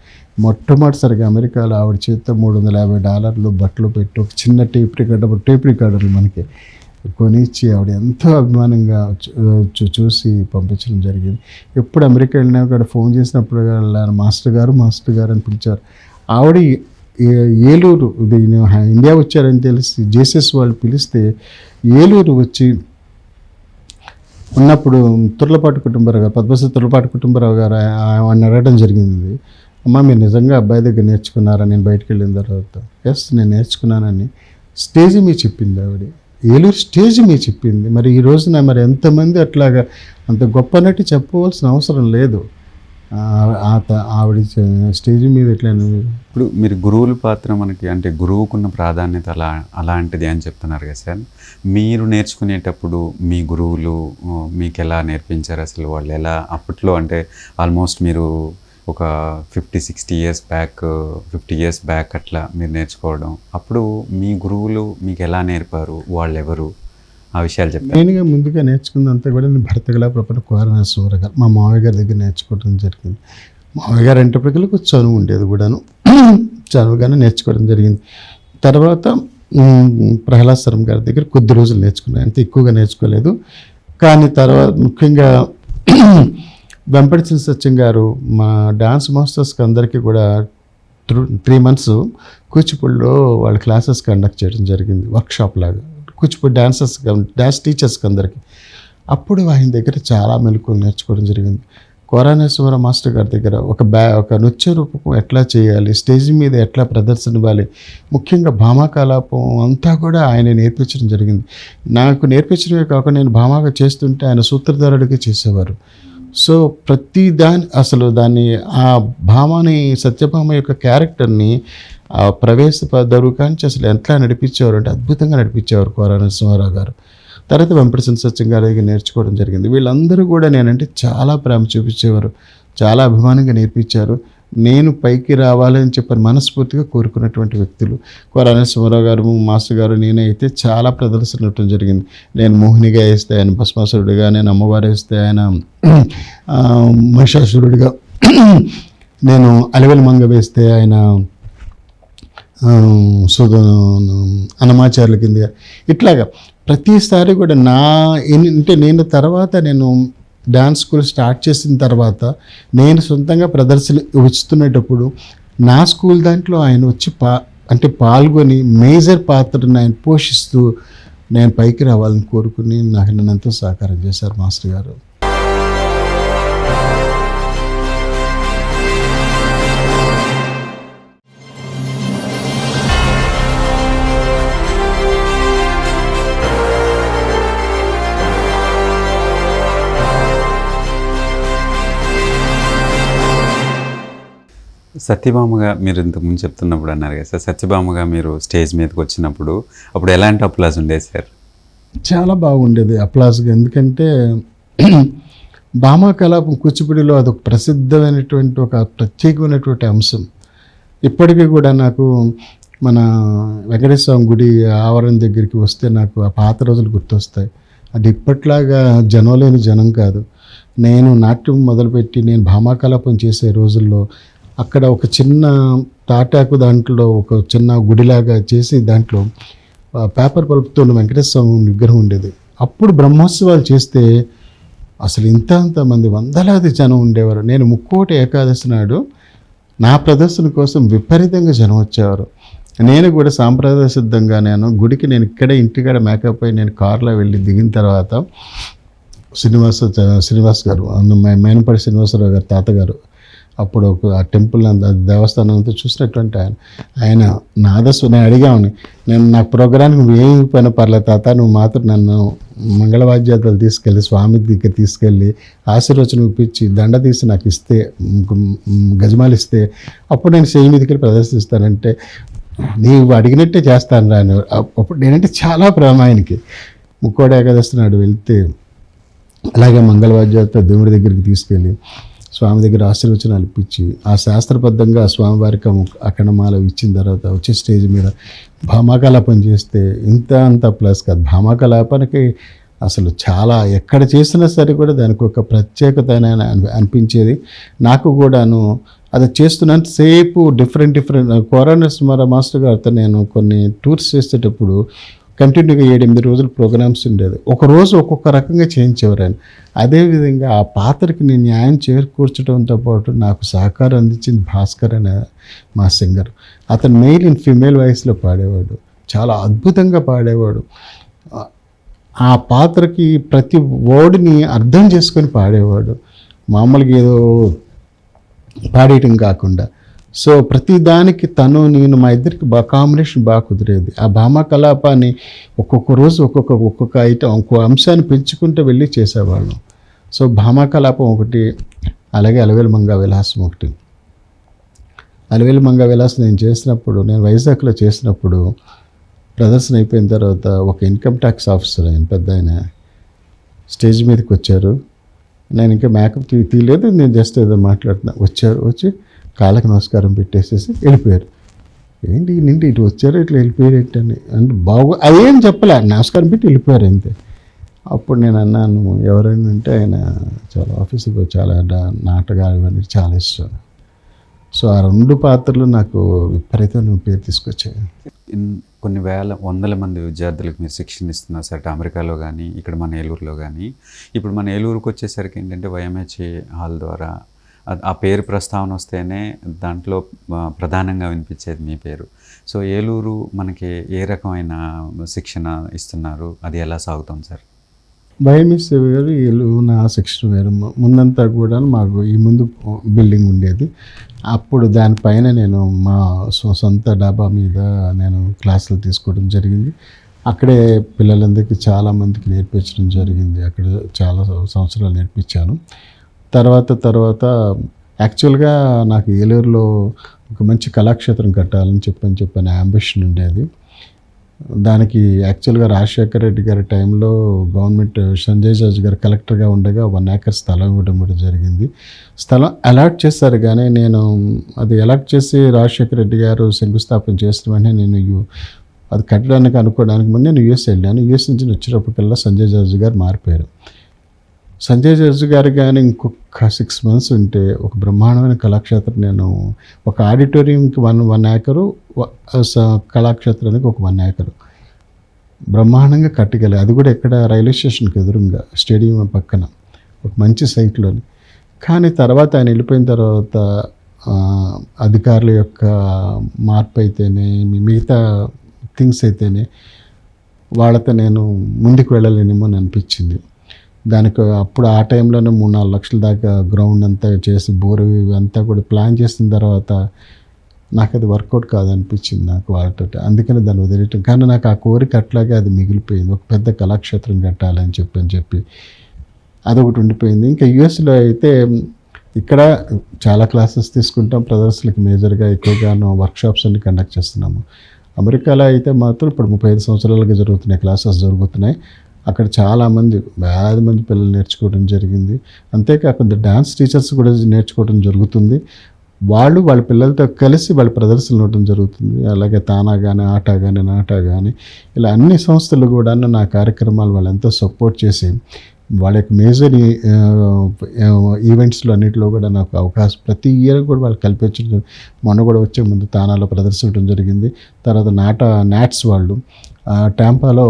B: మొట్టమొదటిసారిగా అమెరికాలో ఆవిడ చేతితో $350 బట్టలు పెట్టి ఒక చిన్న టేప్ రికార్డర్లు మనకి కొనిచ్చి ఆవిడ ఎంతో అభిమానంగా చూసి పంపించడం జరిగింది. ఎప్పుడు అమెరికా వెళ్ళినా కూడా ఫోన్ చేసినప్పుడు మాస్టర్ గారు అని పిలిచారు. ఆవిడ ఏలూరు ఇండియా వచ్చారని తెలిసి జేసెస్ వాళ్ళు పిలిస్తే ఏలూరు వచ్చి ఉన్నప్పుడు తుర్లపాటి కుటుంబరావు గారు, పద్మశ్రీ తుర్లపాటి కుటుంబరావు గారు ఆయన అడగడం జరిగింది, అమ్మ మీరు నిజంగా అబ్బాయి దగ్గర నేర్చుకున్నారా నేను బయటకు వెళ్ళిన తర్వాత? ఎస్ నేను నేర్చుకున్నానని స్టేజ్ మీద చెప్పింది ఆవిడ. ఏలూరు స్టేజ్ మీద చెప్పింది. మరి ఈ రోజున మరి ఎంతమంది అట్లాగా అంత గొప్ప నటి చెప్పవలసిన అవసరం లేదు. ఆవిడ స్టేజ్ మీద ఎట్లా
A: ఇప్పుడు మీరు గురువుల పాత్ర మనకి అంటే గురువుకున్న ప్రాధాన్యత అలాంటిది అని చెప్తున్నారు కదా సార్. మీరు నేర్చుకునేటప్పుడు మీ గురువులు మీకు ఎలా నేర్పించారు? అసలు వాళ్ళు ఎలా అప్పట్లో అంటే ఆల్మోస్ట్ మీరు ఒక 50-60 ఇయర్స్ బ్యాక్ 50 ఇయర్స్ బ్యాక్ అట్లా మీరు నేర్చుకోవడం, అప్పుడు మీ గురువులు మీకు ఎలా నేర్పారు? వాళ్ళు ఎవరు? ఆ విషయాలు చెప్పారు.
B: మెయిన్గా ముందుగా నేర్చుకుందంతా కూడా నేను భరతకళా ప్రపంచ కోరనేశ్వర గారు మా మామయ్య గారి దగ్గర నేర్చుకోవడం జరిగింది. మామయ్య గారు అంటే ప్రజలకు చనువు ఉండేది కూడాను, చనువుగానే నేర్చుకోవడం జరిగింది. తర్వాత ప్రహ్లాద్ శర్మ గారి దగ్గర కొద్ది రోజులు నేర్చుకున్నాను, అంత ఎక్కువగా నేర్చుకోలేదు. కానీ తర్వాత ముఖ్యంగా వెంపటి సత్యం గారు మా డాన్స్ మాస్టర్స్కి అందరికీ కూడా 3 months కూచిపూడిలో వాళ్ళ క్లాసెస్ కండక్ట్ చేయడం జరిగింది, వర్క్షాప్ లాగా కూచిపూడి డ్యాన్స్ టీచర్స్కి అందరికీ. అప్పుడు ఆయన దగ్గర చాలా మెలకువలు నేర్చుకోవడం జరిగింది. కోరానేశ్వర మాస్టర్ గారి దగ్గర ఒక నృత్య రూపకం ఎట్లా చేయాలి, స్టేజ్ మీద ఎట్లా ప్రదర్శన ఇవ్వాలి, ముఖ్యంగా భామాకలాపం అంతా కూడా ఆయన నేర్పించడం జరిగింది. నాకు నేర్పించడమే కాకుండా నేను భామాగా చేస్తుంటే ఆయన సూత్రధారుడిగా చేసేవారు. సో ప్రతి దాన్ని ఆ భామని సత్యభామ యొక్క క్యారెక్టర్ని ప్రవేశపడ్డారు కానీ అసలు ఎట్లా నడిపించేవారు అంటే అద్భుతంగా నడిపించేవారు కోరానేశ్వరరావు గారు. తర్వాత వెంపటి సత్యం గారి దగ్గర నేర్చుకోవడం జరిగింది. వీళ్ళందరూ కూడా నేనంటే చాలా ప్రేమ చూపించేవారు, చాలా అభిమానంగా నేర్పించారు. నేను పైకి రావాలని చెప్పని మనస్ఫూర్తిగా కోరుకున్నటువంటి వ్యక్తులు కోరానేశ్వరరావు గారు, మాస్టర్ గారు. నేనైతే చాలా ప్రదర్శన ఇవ్వడం జరిగింది. నేను మోహినిగా వేస్తే ఆయన భస్మాసురుడిగా, నేను అమ్మవారు వేస్తే ఆయన మహిషాసురుడిగా, నేను అలివెల మంగ వేస్తే ఆయన అన్నమాచార్యుల కింద, ఇట్లాగా ప్రతిసారి కూడా నేను తర్వాత నేను డాన్స్ స్కూల్ స్టార్ట్ చేసిన తర్వాత నేను సొంతంగా ప్రదర్శన ఇస్తున్నప్పుడు నా స్కూల్ దాంట్లో ఆయన వచ్చి పాల్గొని మేజర్ పాత్రను ఆయన పోషిస్తూ నేను పైకి రావాలని కోరుకుని నాకు నన్ను ఎంతో సహకారం చేశారు మాస్టర్ గారు.
A: సత్యభామగా మీరు ఇంతకుముందు చెప్తున్నప్పుడు అన్నారు కదా సార్, సత్యభామగా మీరు స్టేజ్ మీదకి వచ్చినప్పుడు అప్పుడు ఎలాంటి అప్లాజ్ ఉండేది సార్?
B: చాలా బాగుండేది అప్లాజ్గా. ఎందుకంటే భామా కలాపం కూచిపూడిలో అదొక ప్రసిద్ధమైనటువంటి ఒక ప్రత్యేకమైనటువంటి అంశం. ఇప్పటికీ కూడా నాకు మన వెంకటేశ్వర స్వామి గుడి ఆవరణ దగ్గరికి వస్తే నాకు ఆ పాత రోజులు గుర్తొస్తాయి. అది ఇప్పట్లాగా జనం లేని జనం కాదు. నేను నాట్యం మొదలుపెట్టి నేను భామా కలాపం చేసే రోజుల్లో అక్కడ ఒక చిన్న తాటాకు దాంట్లో ఒక చిన్న గుడిలాగా చేసి దాంట్లో పేపర్ పలుపుతో వెంకటేశ్వర స్వామి విగ్రహం ఉండేది. అప్పుడు బ్రహ్మోత్సవాలు చేస్తే అసలు ఇంతమంది వందలాది జనం ఉండేవారు. నేను ముక్కోటి ఏకాదశి నాడు నా ప్రదర్శన కోసం విపరీతంగా జనం వచ్చేవారు. నేను కూడా సాంప్రదాయ సిద్ధంగా నేను ఇక్కడే ఇంటికాడ మేకప్ అయి నేను కారులో వెళ్ళి దిగిన తర్వాత శ్రీనివాస్ గారు, మేనపడి శ్రీనివాసరావు గారు తాతగారు, అప్పుడు ఆ టెంపుల్ దేవస్థానం అంతా చూసినటువంటి ఆయన నేను అడిగామని, నాకు ప్రోగ్రామ్కి నువ్వు ఏమి పైన పర్లేదు తాత, నువ్వు మాత్రం నన్ను మంగళవాద్యాలు తీసుకెళ్ళి స్వామి దగ్గర తీసుకెళ్ళి ఆశీర్వచనం ఇప్పించి దండ తీసి నాకు ఇస్తే, గజమాలు ఇస్తే అప్పుడు నేను సేయి మీదకి ప్రదర్శిస్తానంటే నీవు అడిగినట్టే చేస్తాను రాని. అప్పుడు నేనంటే చాలా ప్రేమ ఆయనకి. ముక్కోటి ఏకాదశి నాడు వెళ్తే అలాగే మంగళవాద్యాలతో దేవుడి దగ్గరికి తీసుకెళ్ళి స్వామి దగ్గర ఆశీర్వచనాలు ఇప్పించి ఆ శాస్త్రబద్ధంగా స్వామివారికి అఖండమాల ఇచ్చిన తర్వాత వచ్చే స్టేజ్ మీద భామాకలాపం చేస్తే అంత ప్లస్ కాదు. భామాకలాపానికి అసలు చాలా ఎక్కడ చేసినా సరే కూడా దానికి ఒక ప్రత్యేకత అనిపించేది నాకు కూడాను. అది చేస్తున్నంత సేపు డిఫరెంట్ కోరానస్ మాస్టర్ గారితో నేను కొన్ని టూర్స్ చేసేటప్పుడు కంటిన్యూగా 7-8 రోజులు ప్రోగ్రామ్స్ ఉండేది. ఒక రోజు ఒక్కొక్క రకంగా చేయించేవారు ఆయన. అదేవిధంగా ఆ పాత్రకి నేను న్యాయం చేకూర్చడంతో పాటు నాకు సహకారం అందించింది భాస్కర్ అనే మా సింగర్. అతను మెయిల్ అండ్ ఫీమేల్ వాయిస్లో పాడేవాడు, చాలా అద్భుతంగా పాడేవాడు. ఆ పాత్రకి ప్రతి వర్డ్ని అర్థం చేసుకొని పాడేవాడు, మామూలుగా ఏదో పాడేయటం కాకుండా. సో ప్రతి దానికి తను నేను మా ఇద్దరికి కాంబినేషన్ బాగా కుదిరేది. ఆ భామా కలాపాన్ని ఒక్కొక్క రోజు ఒక్కొక్క ఐటమ్ ఒక్కొక్క అంశాన్ని పెంచుకుంటూ వెళ్ళి చేసేవాళ్ళం. సో భామా కలాపం ఒకటి, అలాగే అలవేలు మంగా విలాసం ఒకటి. అలవేలు మంగా విలాసం నేను వైజాగ్లో చేసినప్పుడు ప్రదర్శన అయిపోయిన తర్వాత ఒక ఇన్కమ్ ట్యాక్స్ ఆఫీసర్ పెద్ద ఆయన స్టేజ్ మీదకి వచ్చారు. నేను ఇంకా మేకప్ తీయలేదు, నేను జస్ట్ ఏదో మాట్లాడుతున్నా. వచ్చి కాళ్ళకి నమస్కారం పెట్టేసేసి వెళ్ళిపోయారు. ఏంటి నిండి ఇటు వచ్చారు, ఇట్లా వెళ్ళిపోయారు ఏంటని అంటే అదేం చెప్పలే, నమస్కారం పెట్టి వెళ్ళిపోయారు అంతే. అప్పుడు నేను అన్నాను, ఎవరైనా అంటే ఆయన చాలా ఆఫీసులో చాలా నాటకాలు ఇవన్నీ చాలా ఇష్టం. సో ఆ 2 పాత్రలు నాకు విపరీతమైన పేరు తీసుకొచ్చాయి.
A: కొన్ని వందల మంది విద్యార్థులకు మీరు శిక్షణ ఇస్తున్నారు సార్, అమెరికాలో కానీ ఇక్కడ మన ఏలూరులో కానీ. ఇప్పుడు మన ఏలూరుకు వచ్చేసరికి ఏంటంటే వైఎంహెచ్ఏ హాల్ ద్వారా ఆ పేరు ప్రస్తావన వస్తేనే దాంట్లో ప్రధానంగా వినిపించేది మీ పేరు. సో ఏలూరు మనకి ఏ రకమైన శిక్షణ ఇస్తున్నారు, అది ఎలా సాగుతుంది సార్?
B: వైఎంహెచ్ఏ వేరు, ఏలూరు నా శిక్షణ వేరు. ముందంతా కూడా మాకు ఈ ముందు బిల్డింగ్ ఉండేది. అప్పుడు దానిపైన నేను మా సొంత డాబా మీద నేను క్లాసులు తీసుకోవడం జరిగింది. అక్కడే పిల్లలందరికీ చాలామందికి నేర్పించడం జరిగింది. అక్కడ చాలా సంవత్సరాలు నేర్పించాను. తర్వాత యాక్చువల్గా నాకు ఏలూరులో ఒక మంచి కళాక్షేత్రం కట్టాలని చెప్పని అంబిషన్ ఉండేది. దానికి యాక్చువల్గా రాజశేఖర రెడ్డి గారి టైంలో గవర్నమెంట్ సంజయ్ జార్జ్ గారు కలెక్టర్గా ఉండగా 1 acre స్థలం ఇవ్వడం కూడా జరిగింది. స్థలం అలాట్ చేశారు, కానీ నేను అది అలాట్ చేసి రాజశేఖర రెడ్డి గారు శంకుస్థాపన చేసిన వెంటనే నేను అది కట్టడానికి అనుకోవడానికి ముందు నేను యూఎస్ వెళ్ళాను. యూఎస్ నుంచి వచ్చేటప్పటికల్లా సంజయ్ జార్జ్ గారు మారిపోయారు. సంజయ్ జార్జ్ గారు కానీ ఇంకొక 6 months ఉంటే ఒక బ్రహ్మాండమైన కళాక్షేత్రం, నేను ఒక ఆడిటోరియంకి 1 acre, కళాక్షేత్రానికి ఒక 1 acre బ్రహ్మాండంగా కట్టగలి. అది కూడా ఎక్కడ రైల్వే స్టేషన్కి ఎదురుగా స్టేడియం పక్కన ఒక మంచి సైట్లోని. కానీ తర్వాత ఆయన వెళ్ళిపోయిన తర్వాత అధికారుల యొక్క మార్పు అయితేనే మిగతా థింగ్స్ అయితేనే వాళ్ళతో నేను ముందుకు వెళ్ళలేనేమో అని అనిపించింది. దానికి అప్పుడు ఆ టైంలోనే 3-4 లక్షల దాకా గ్రౌండ్ అంతా చేసి బోర్ అంతా కూడా ప్లాన్ చేసిన తర్వాత నాకు అది వర్కౌట్ కాదనిపించింది నాకు వాళ్ళతో. అందుకని దాన్ని వదిలేయటం. కానీ నాకు ఆ కోరిక అట్లాగే అది మిగిలిపోయింది, ఒక పెద్ద కళాక్షేత్రం కట్టాలని చెప్పి అదొకటి ఉండిపోయింది. ఇంకా యూఎస్లో అయితే ఇక్కడ చాలా క్లాసెస్ తీసుకుంటాం, ప్రదర్శనలకు మేజర్గా ఎక్కువగాను వర్క్షాప్స్ అన్ని కండక్ట్ చేస్తున్నాము. అమెరికాలో అయితే మాత్రం ఇప్పుడు 35 సంవత్సరాలుగా జరుగుతున్నాయి, క్లాసెస్ జరుగుతున్నాయి. అక్కడ చాలామంది వేలాది మంది పిల్లలు నేర్చుకోవడం జరిగింది. అంతేకాకుండా డ్యాన్స్ టీచర్స్ కూడా నేర్చుకోవడం జరుగుతుంది. వాళ్ళ పిల్లలతో కలిసి వాళ్ళ ప్రదర్శనలు ఇవ్వడం జరుగుతుంది. అలాగే తానా కానీ, ఆట కానీ, నాట కానీ, ఇలా అన్ని సంస్థలు కూడా నా కార్యక్రమాలు వాళ్ళు ఎంతో సపోర్ట్ చేసి వాళ్ళ యొక్క మేజర్ ఈవెంట్స్లో అన్నింటిలో కూడా నాకు అవకాశం ప్రతి ఇయర్ కూడా వాళ్ళు కల్పించడం. మొన్న కూడా వచ్చే ముందు తానాలో ప్రదర్శించడం జరిగింది. తర్వాత నాట్స్ వాళ్ళు టాంపాలో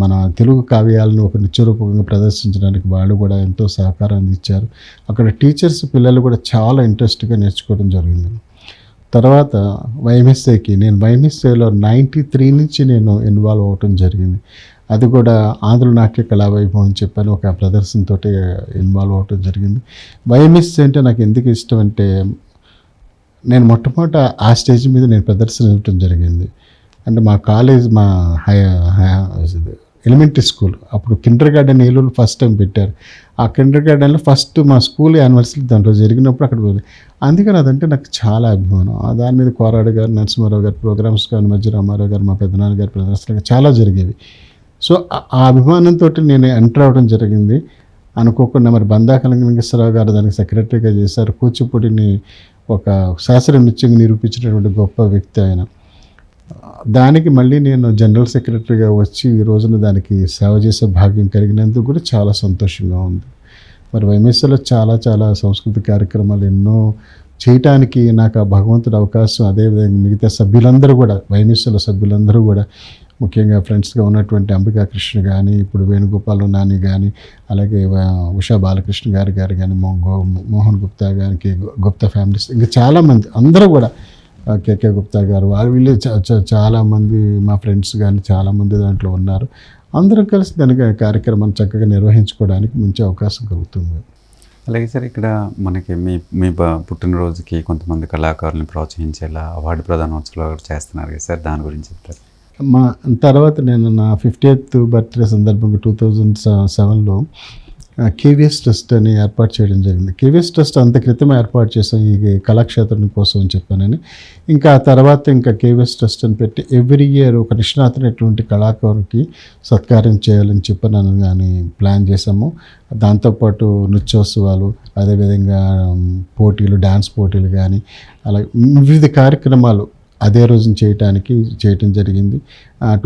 B: మన తెలుగు కావ్యాలను ఒక నృత్యరూపంగా ప్రదర్శించడానికి వాళ్ళు కూడా ఎంతో సహకారాన్ని ఇచ్చారు. అక్కడ టీచర్స్ పిల్లలు కూడా చాలా ఇంట్రెస్ట్గా నేర్చుకోవడం జరిగింది. తర్వాత నేను వైఎంహెచ్ఏలో 93 నుంచి నేను ఇన్వాల్వ్ అవ్వటం జరిగింది. అది కూడా ఆంధ్ర నాట్య కళావైభవం అని చెప్పని ఒక ప్రదర్శనతో ఇన్వాల్వ్ అవ్వటం జరిగింది. వైఎంహెచ్ఏ అంటే నాకు ఎందుకు ఇష్టం అంటే, నేను మొట్టమొదట ఆ స్టేజ్ మీద నేను ప్రదర్శన ఇవ్వటం జరిగింది. అంటే మా కాలేజ్, మా ఎలిమెంటరీ స్కూల్, అప్పుడు Kinder garden Eluru first time పెట్టారు. ఆ కిండర్ గార్డెన్లో ఫస్ట్ మా స్కూల్ యానివర్సరీ దాంట్లో జరిగినప్పుడు అక్కడ పోయింది. అందుకని అదంటే నాకు చాలా అభిమానం. దాని మీద కోరాడు గారు, నరసింహారావు గారి ప్రోగ్రామ్స్ కానీ, మధ్య రామారావు గారు, మా పెద్దనాన్న గారి ప్రదర్శనలు చాలా జరిగేవి. సో ఆ అభిమానంతో నేను ఎంటర్ అవ్వడం జరిగింది. అనుకోకుండా మరి బందాకల వెంకటేశ్వరరావు గారు దానికి సెక్రటరీగా చేశారు. కూచిపూడిని ఒక శాస్త్రీయ నృత్యంగా నిరూపించినటువంటి గొప్ప వ్యక్తి ఆయన. దానికి మళ్ళీ నేను జనరల్ సెక్రటరీగా వచ్చి ఈ రోజున దానికి సేవ చేసే భాగ్యం కలిగినందుకు కూడా చాలా సంతోషంగా ఉంది. మరి వైఎంఎస్లో చాలా చాలా సాంస్కృతిక కార్యక్రమాలు ఎన్నో చేయటానికి నాకు ఆ భగవంతుడు అవకాశం, అదేవిధంగా మిగతా సభ్యులందరూ కూడా వైఎంఎస్లో సభ్యులందరూ కూడా ముఖ్యంగా ఫ్రెండ్స్గా ఉన్నటువంటి అంబికా కృష్ణ కానీ, ఇప్పుడు వేణుగోపాల్ నాని కానీ, అలాగే ఉషా బాలకృష్ణ గారు కానీ, మోహన్ గుప్తా గారికి, గుప్తా ఫ్యామిలీస్, ఇంకా చాలామంది అందరూ కూడా కేకే గుప్తా గారు వీళ్ళు చాలామంది మా ఫ్రెండ్స్ కానీ చాలామంది దాంట్లో ఉన్నారు. అందరూ కలిసి దానికి కార్యక్రమాన్ని చక్కగా నిర్వహించుకోవడానికి మంచి అవకాశం కలుగుతుంది.
A: అలాగే సార్, ఇక్కడ మనకి మీ పుట్టినరోజుకి కొంతమంది కళాకారులను ప్రోత్సహించేలా అవార్డు ప్రదానోత్సవాలు చేస్తున్నారు కదా సార్, దాని గురించి చెప్తారు.
B: మా తర్వాత నేను నా 50th బర్త్డే సందర్భంగా 2007లో కేవీఎస్ ట్రస్ట్ అని ఏర్పాటు చేయడం జరిగింది. కేవీఎస్ ట్రస్ట్ అంత క్రితం ఏర్పాటు చేసాం ఈ కళాక్షేత్రం కోసం అని చెప్పానని. ఇంకా ఆ తర్వాత ఇంకా కేవీఎస్ ట్రస్ట్ అని పెట్టి ఎవ్రీ ఇయర్ ఒక నిష్ణాతున్నటువంటి కళాకారునికి సత్కారం చేయాలని చెప్పి నన్ను కానీ ప్లాన్ చేసాము. దాంతోపాటు నృత్యోత్సవాలు, అదేవిధంగా పోటీలు, డ్యాన్స్ పోటీలు కానీ అలాగే వివిధ కార్యక్రమాలు అదే రోజున చేయటం జరిగింది.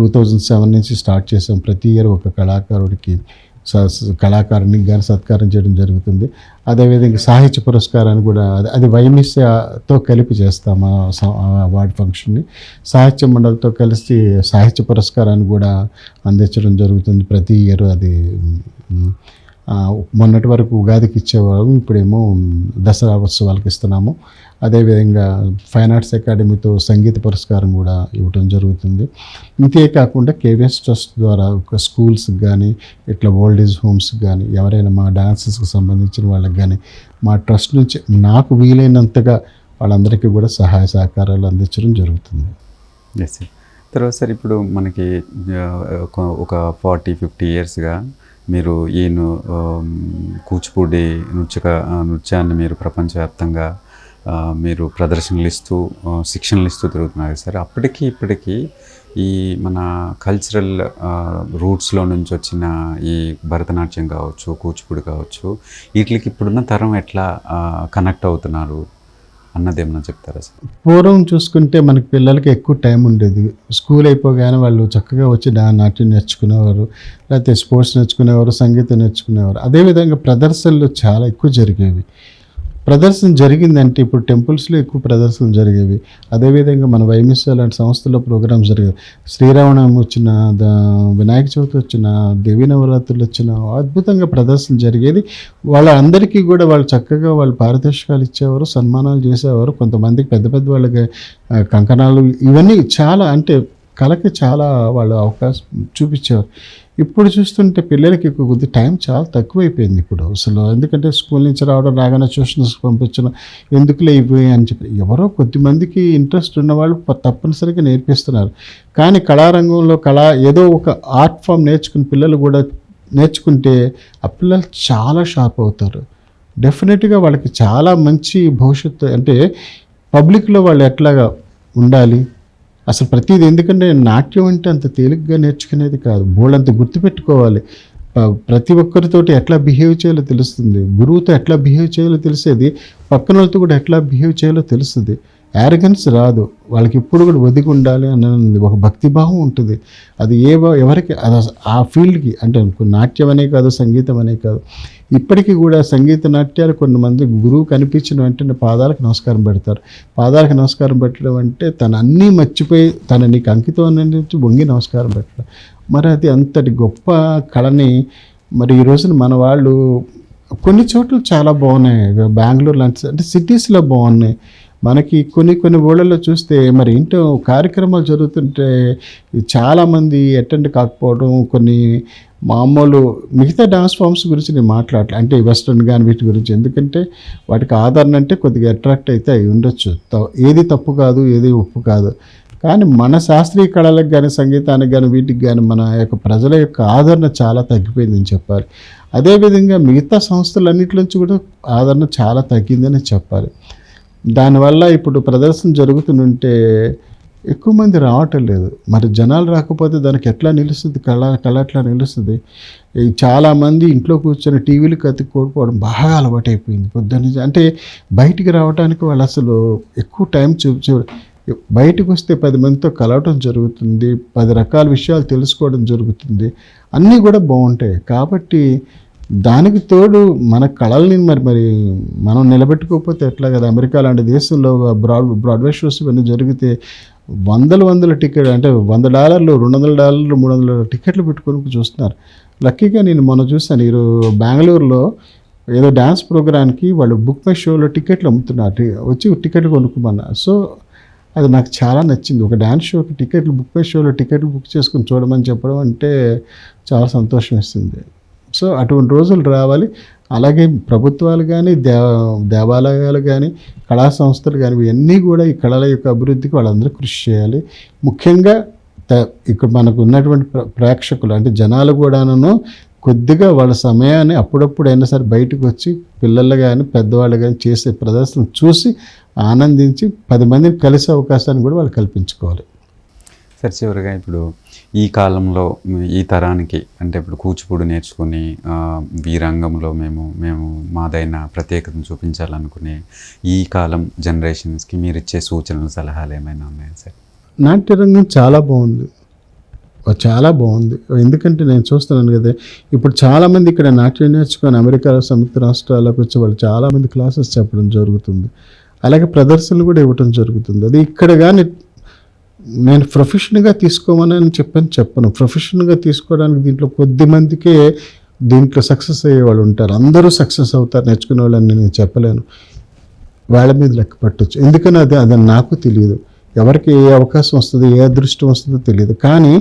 B: 2007 నుంచి స్టార్ట్ చేసాం. ప్రతి ఇయర్ ఒక కళాకారునికి కానీ సత్కారం చేయడం జరుగుతుంది. అదేవిధంగా సాహిత్య పురస్కారాన్ని కూడా అది వైఎంఎస్తో కలిపి చేస్తాము. అవార్డు ఫంక్షన్ని సాహిత్య మండలితో కలిసి సాహిత్య పురస్కారాన్ని కూడా అందించడం జరుగుతుంది ప్రతి ఇయర్. అది మొన్నటి వరకు ఉగాదికి ఇచ్చేవాళ్ళం, ఇప్పుడేమో దసరా ఉత్సవాలకు ఇస్తున్నాము. అదేవిధంగా ఫైన్ ఆర్ట్స్ అకాడమీతో సంగీత పురస్కారం కూడా ఇవ్వటం జరుగుతుంది. ఇంతే కాకుండా కేవీఎస్ ట్రస్ట్ ద్వారా ఒక స్కూల్స్కి కానీ, ఇట్లా ఓల్డ్ ఏజ్ హోమ్స్కి కానీ, ఎవరైనా మా డాన్సెస్కి సంబంధించిన వాళ్ళకి కానీ మా ట్రస్ట్ నుంచి నాకు వీలైనంతగా వాళ్ళందరికీ కూడా సహాయ సహకారాలు అందించడం జరుగుతుంది.
A: Yes sir. తర్వాత సార్, ఇప్పుడు మనకి ఒక 40-50 ఇయర్స్గా మీరు ఈ కూచిపూడి నృత్యాన్ని మీరు ప్రపంచవ్యాప్తంగా మీరు ప్రదర్శనలు ఇస్తూ శిక్షణలు ఇస్తూ తిరుగుతున్నారు సార్. అప్పటికి ఇప్పటికీ ఈ మన కల్చరల్ రూట్స్లో నుంచి వచ్చిన ఈ భరతనాట్యం కావచ్చు, కూచిపూడి కావచ్చు, వీటికి ఇప్పుడున్న తరం ఎట్లా కనెక్ట్ అవుతున్నారు అన్నదేమన్నా చెప్తారా సార్?
B: పూర్వం చూసుకుంటే మనకి పిల్లలకి ఎక్కువ టైం ఉండేది. స్కూల్ అయిపోగానే వాళ్ళు చక్కగా వచ్చి నాట్యం నేర్చుకునేవారు, లేకపోతే స్పోర్ట్స్ నేర్చుకునేవారు, సంగీతం నేర్చుకునేవారు. అదేవిధంగా ప్రదర్శనలు చాలా ఎక్కువ జరిగేవి. ప్రదర్శన జరిగిందంటే ఇప్పుడు టెంపుల్స్లో ఎక్కువ ప్రదర్శనలు జరిగేవి. అదేవిధంగా మన వైఎంఎస్ లాంటి సంస్థల్లో ప్రోగ్రామ్స్ జరిగేవి. శ్రీరామనవమి వచ్చిన, వినాయక చవితి వచ్చిన, దేవీ నవరాత్రులు వచ్చిన అద్భుతంగా ప్రదర్శన జరిగేది. వాళ్ళందరికీ కూడా వాళ్ళు చక్కగా వాళ్ళు పారితోషికాలు ఇచ్చేవారు, సన్మానాలు చేసేవారు. కొంతమందికి పెద్ద పెద్ద వాళ్ళకి కంకణాలు, ఇవన్నీ చాలా అంటే కళకి చాలా వాళ్ళు అవకాశం చూపించేవారు. ఇప్పుడు చూస్తుంటే పిల్లలకి కొద్ది టైం చాలా తక్కువైపోయింది ఇప్పుడు అసలు. ఎందుకంటే స్కూల్ నుంచి రాగానే ట్యూషన్స్కి పంపించడం, ఎందుకులే ఇవి అని చెప్పి ఎవరో కొద్దిమందికి ఇంట్రెస్ట్ ఉన్నవాళ్ళు తప్పనిసరిగా నేర్పిస్తున్నారు. కానీ కళారంగంలో ఏదో ఒక ఆర్ట్ ఫామ్ నేర్చుకుని పిల్లలు కూడా నేర్చుకుంటే ఆ పిల్లలు చాలా షార్ప్ అవుతారు. డెఫినెట్గా వాళ్ళకి చాలా మంచి భవిష్యత్తు. అంటే పబ్లిక్లో వాళ్ళు ఎట్లాగా ఉండాలి అసలు ప్రతిదీ. ఎందుకంటే నాట్యం అంటే అంత తేలిగ్గా నేర్చుకునేది కాదు, బోళ్ళంత గుర్తుపెట్టుకోవాలి. ప్రతి ఒక్కరితోటి ఎట్లా బిహేవ్ చేయాలో తెలుస్తుంది, గురువుతో ఎట్లా బిహేవ్ చేయాలో తెలిసేది, పక్కన వాళ్ళతో కూడా ఎట్లా బిహేవ్ చేయాలో తెలుస్తుంది. యారగెన్స్ రాదు వాళ్ళకి, ఎప్పుడు కూడా ఒదిగి ఉండాలి అన్నది ఒక భక్తిభావం ఉంటుంది. అది ఎవరికి అది ఆ ఫీల్డ్కి, అంటే నాట్యం అనే కాదు, సంగీతం అనే కాదు, ఇప్పటికీ కూడా సంగీత నాట్యాలు కొంతమంది గురువు కనిపించిన వెంటనే పాదాలకు నమస్కారం పెడతారు. పాదాలకు నమస్కారం పెట్టడం అంటే తను అన్నీ మర్చిపోయి తన నీకు అంకితం అనేది వంగి నమస్కారం పెట్టడం. మరి అది అంతటి గొప్ప కళని మరి ఈ రోజున మన వాళ్ళు కొన్ని చోట్ల చాలా బాగున్నాయి. బెంగళూరు లాంటి అంటే సిటీస్లో బాగున్నాయి. మనకి కొన్ని ఊళ్ళల్లో చూస్తే మరి ఇంట్లో కార్యక్రమాలు జరుగుతుంటే చాలామంది అటెండ్ కాకపోవడం, కొన్ని మామూలు మిగతా డాన్స్ ఫామ్స్ గురించి నేను మాట్లాడలే, అంటే వెస్ట్రన్ కానీ వీటి గురించి. ఎందుకంటే వాటికి ఆదరణ అంటే కొద్దిగా అట్రాక్ట్ అయితే అయి ఉండొచ్చు. ఏది తప్పు కాదు, ఏది ఒప్పు కాదు. కానీ మన శాస్త్రీయ కళలకు కానీ, సంగీతానికి కానీ, వీటికి కానీ మన యొక్క ప్రజల యొక్క ఆదరణ చాలా తగ్గిపోయిందని చెప్పాలి. అదేవిధంగా మిగతా సంస్థలన్నింటిలోంచి కూడా ఆదరణ చాలా తగ్గిందని చెప్పాలి. దానివల్ల ఇప్పుడు ప్రదర్శన జరుగుతుంటే ఎక్కువ మంది రావటం లేదు. మరి జనాలు రాకపోతే దానికి ఎట్లా నిలుస్తుంది, కళ ఎట్లా నిలుస్తుంది? చాలామంది ఇంట్లో కూర్చొని టీవీలు కత్తికోడిపోవడం బాగా అలవాటైపోయింది పొద్దున్న. అంటే బయటికి రావడానికి వాళ్ళు అసలు ఎక్కువ టైం బయటకు వస్తే 10 మందితో కలవటం జరుగుతుంది, 10 రకాల విషయాలు తెలుసుకోవడం జరుగుతుంది, అన్నీ కూడా బాగుంటాయి. కాబట్టి దానికి తోడు మన కళల్ని మరి మనం నిలబెట్టుకోకపోతే ఎట్లా కదా. అమెరికా లాంటి దేశంలో బ్రాడ్వే షోస్ ఇవన్నీ జరిగితే వందల టికెట్ అంటే $100, $200, $300 టికెట్లు పెట్టుకొని చూస్తున్నారు. లక్కీగా నేను మొన్న చూసాను, బెంగళూరులో ఏదో డ్యాన్స్ ప్రోగ్రామ్కి వాళ్ళు బుక్ మై షోలో టికెట్లు అమ్ముతున్నారు, వచ్చి టికెట్లు కొనుక్కోమన్నారు. సో అది నాకు చాలా నచ్చింది. ఒక డ్యాన్స్ షోకి బుక్ మై షోలో టికెట్లు బుక్ చేసుకుని చూడమని చెప్పడం అంటే చాలా సంతోషం ఇస్తుంది. సో అటువంటి రోజులు రావాలి. అలాగే ప్రభుత్వాలు కానీ దేవాలయాలు కానీ కళా సంస్థలు కానీ ఇవన్నీ కూడా ఈ కళల యొక్క అభివృద్ధికి వాళ్ళందరూ కృషి చేయాలి. ముఖ్యంగా ఇక్కడ మనకు ఉన్నటువంటి ప్రేక్షకులు అంటే జనాలు కూడాను కొద్దిగా వాళ్ళ సమయాన్ని అప్పుడప్పుడైనా సరే బయటకు వచ్చి పిల్లలు కానీ పెద్దవాళ్ళు కానీ చేసే ప్రదర్శన చూసి ఆనందించి 10 మందిని కలిసే అవకాశాన్ని కూడా వాళ్ళు కల్పించుకోవాలి.
A: సార్ చివరిగా ఇప్పుడు ఈ కాలంలో ఈ తరానికి అంటే ఇప్పుడు కూచిపూడి నేర్చుకుని ఈ రంగంలో మేము మాదైన ప్రత్యేకతను చూపించాలనుకునే ఈ కాలం జనరేషన్స్కి మీరు ఇచ్చే సూచనలు సలహాలు ఏమైనా ఉన్నాయా సార్?
B: నాట్యరంగం చాలా బాగుంది. ఎందుకంటే నేను చూస్తున్నాను కదా, ఇప్పుడు చాలామంది ఇక్కడ నాట్యం నేర్చుకొని అమెరికాలో సంయుక్త రాష్ట్రాలకు వచ్చి వాళ్ళు చాలామంది క్లాసెస్ చెప్పడం జరుగుతుంది. అలాగే ప్రదర్శనలు కూడా ఇవ్వటం జరుగుతుంది. అది ఇక్కడ కానీ నేను ప్రొఫెషన్గా తీసుకోమని చెప్పను. ప్రొఫెషన్గా తీసుకోవడానికి దీంట్లో కొద్ది మందికే దీంట్లో సక్సెస్ అయ్యే వాళ్ళు ఉంటారు. అందరూ సక్సెస్ అవుతారు నేర్చుకునే వాళ్ళని నేను చెప్పలేను. వాళ్ళ మీద లెక్క పట్టచ్చు. ఎందుకని అది నాకు తెలియదు. ఎవరికి ఏ అవకాశం వస్తుందో ఏ అదృష్టం వస్తుందో తెలియదు. కానీ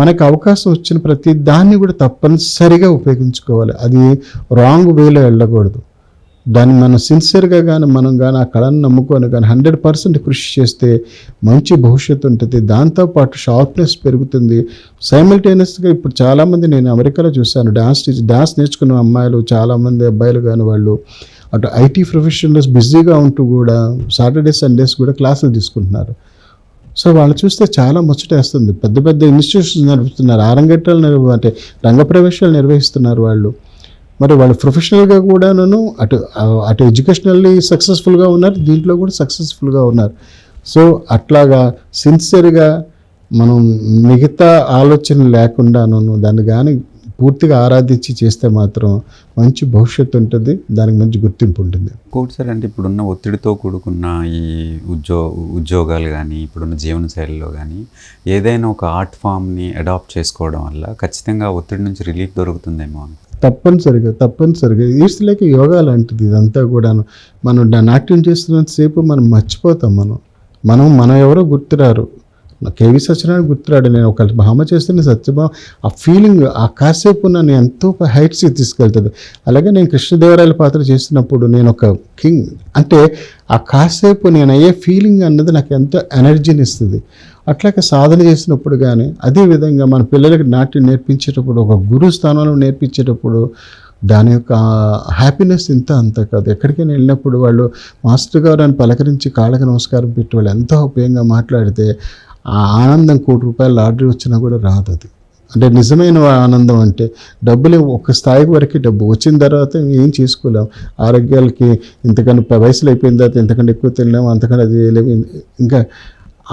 B: మనకు అవకాశం వచ్చిన ప్రతి దాన్ని కూడా తప్పనిసరిగా ఉపయోగించుకోవాలి. అది రాంగ్ వేలో వెళ్ళకూడదు. దాన్ని మనం సిన్సియర్గా మనం ఆ కళను నమ్ముకొని 100% కృషి చేస్తే మంచి భవిష్యత్తు ఉంటుంది. దాంతోపాటు షార్ప్నెస్ పెరుగుతుంది. సైమల్టేనియస్గా ఇప్పుడు చాలామంది నేను అమెరికాలో చూశాను, డాన్స్ నేర్చుకున్న అమ్మాయిలు చాలామంది అబ్బాయిలు కానీ వాళ్ళు అటు ఐటీ ప్రొఫెషనల్స్ బిజీగా ఉంటూ కూడా సాటర్డే సండేస్ కూడా క్లాసులు తీసుకుంటున్నారు. సో వాళ్ళు చూస్తే చాలా ముచ్చటేస్తుంది. పెద్ద ఇన్స్టిట్యూషన్స్ నడుపుతున్నారు, ఆరంగేట్రాలు అంటే రంగప్రవేశాలు నిర్వహిస్తున్నారు వాళ్ళు. మరి వాళ్ళు ప్రొఫెషనల్గా కూడాను అటు ఎడ్యుకేషనల్లీ సక్సెస్ఫుల్గా ఉన్నారు, దీంట్లో కూడా సక్సెస్ఫుల్గా ఉన్నారు. సో అట్లాగా సిన్సియర్గా మనం మిగతా ఆలోచన లేకుండాను దాన్ని కానీ పూర్తిగా ఆరాధించి చేస్తే మాత్రం మంచి భవిష్యత్తు ఉంటుంది, దానికి మంచి గుర్తింపు ఉంటుంది.
A: ఇంకోటి సార్, అంటే ఇప్పుడున్న ఒత్తిడితో కూడుకున్న ఈ ఉద్యోగాలు కానీ ఇప్పుడున్న జీవనశైలిలో కానీ ఏదైనా ఒక ఆర్ట్ ఫామ్ని అడాప్ట్ చేసుకోవడం వల్ల ఖచ్చితంగా ఒత్తిడి నుంచి రిలీఫ్ దొరుకుతుందేమో అని.
B: తప్పనిసరిగా ఈట్స్ లైక్ యోగా లాంటిది ఇదంతా కూడాను. మనం నాట్యం చేస్తున్నంతసేపు మనం మర్చిపోతాం. మనం ఎవరో గుర్తురారు. కేవీ సత్యనారాయణ గుర్తురాడు. నేను ఒక భామ చేస్తున్న సత్యభామ ఆ ఫీలింగ్ ఆ కాసేపు నన్ను ఎంతో హైట్స్కి తీసుకెళ్తుంది. అలాగే నేను కృష్ణదేవరాయల పాత్ర చేస్తున్నప్పుడు నేను ఒక కింగ్ అంటే ఆ కాసేపు నేను అయ్యే ఫీలింగ్ అన్నది నాకు ఎంతో ఎనర్జీని ఇస్తుంది. అట్లాగే సాధన చేసినప్పుడు కానీ అదేవిధంగా మన పిల్లలకి నాట్యం నేర్పించేటప్పుడు ఒక గురు స్థానంలో నేర్పించేటప్పుడు దాని యొక్క హ్యాపీనెస్ అంత కాదు. ఎక్కడికైనా వెళ్ళినప్పుడు వాళ్ళు మాస్టర్ గారు అని పలకరించి కాళ్ళకి నమస్కారం పెట్టి వాళ్ళు ఎంతో ఉపయోగంగా మాట్లాడితే ఆ ఆనందం ₹1,00,00,000 లాటరీ వచ్చినా కూడా రాదు. అది అంటే నిజమైన ఆనందం. అంటే డబ్బులు ఒక స్థాయికి వరకు డబ్బు వచ్చిన తర్వాత ఏం చేసుకోలేం. ఆరోగ్యాలకి ఇంతకన్నా వయసులో అయిపోయిన తర్వాత ఇంతకంటే ఎక్కువ తినలేము, అంతకన్నా అది చేయలేము. ఇంకా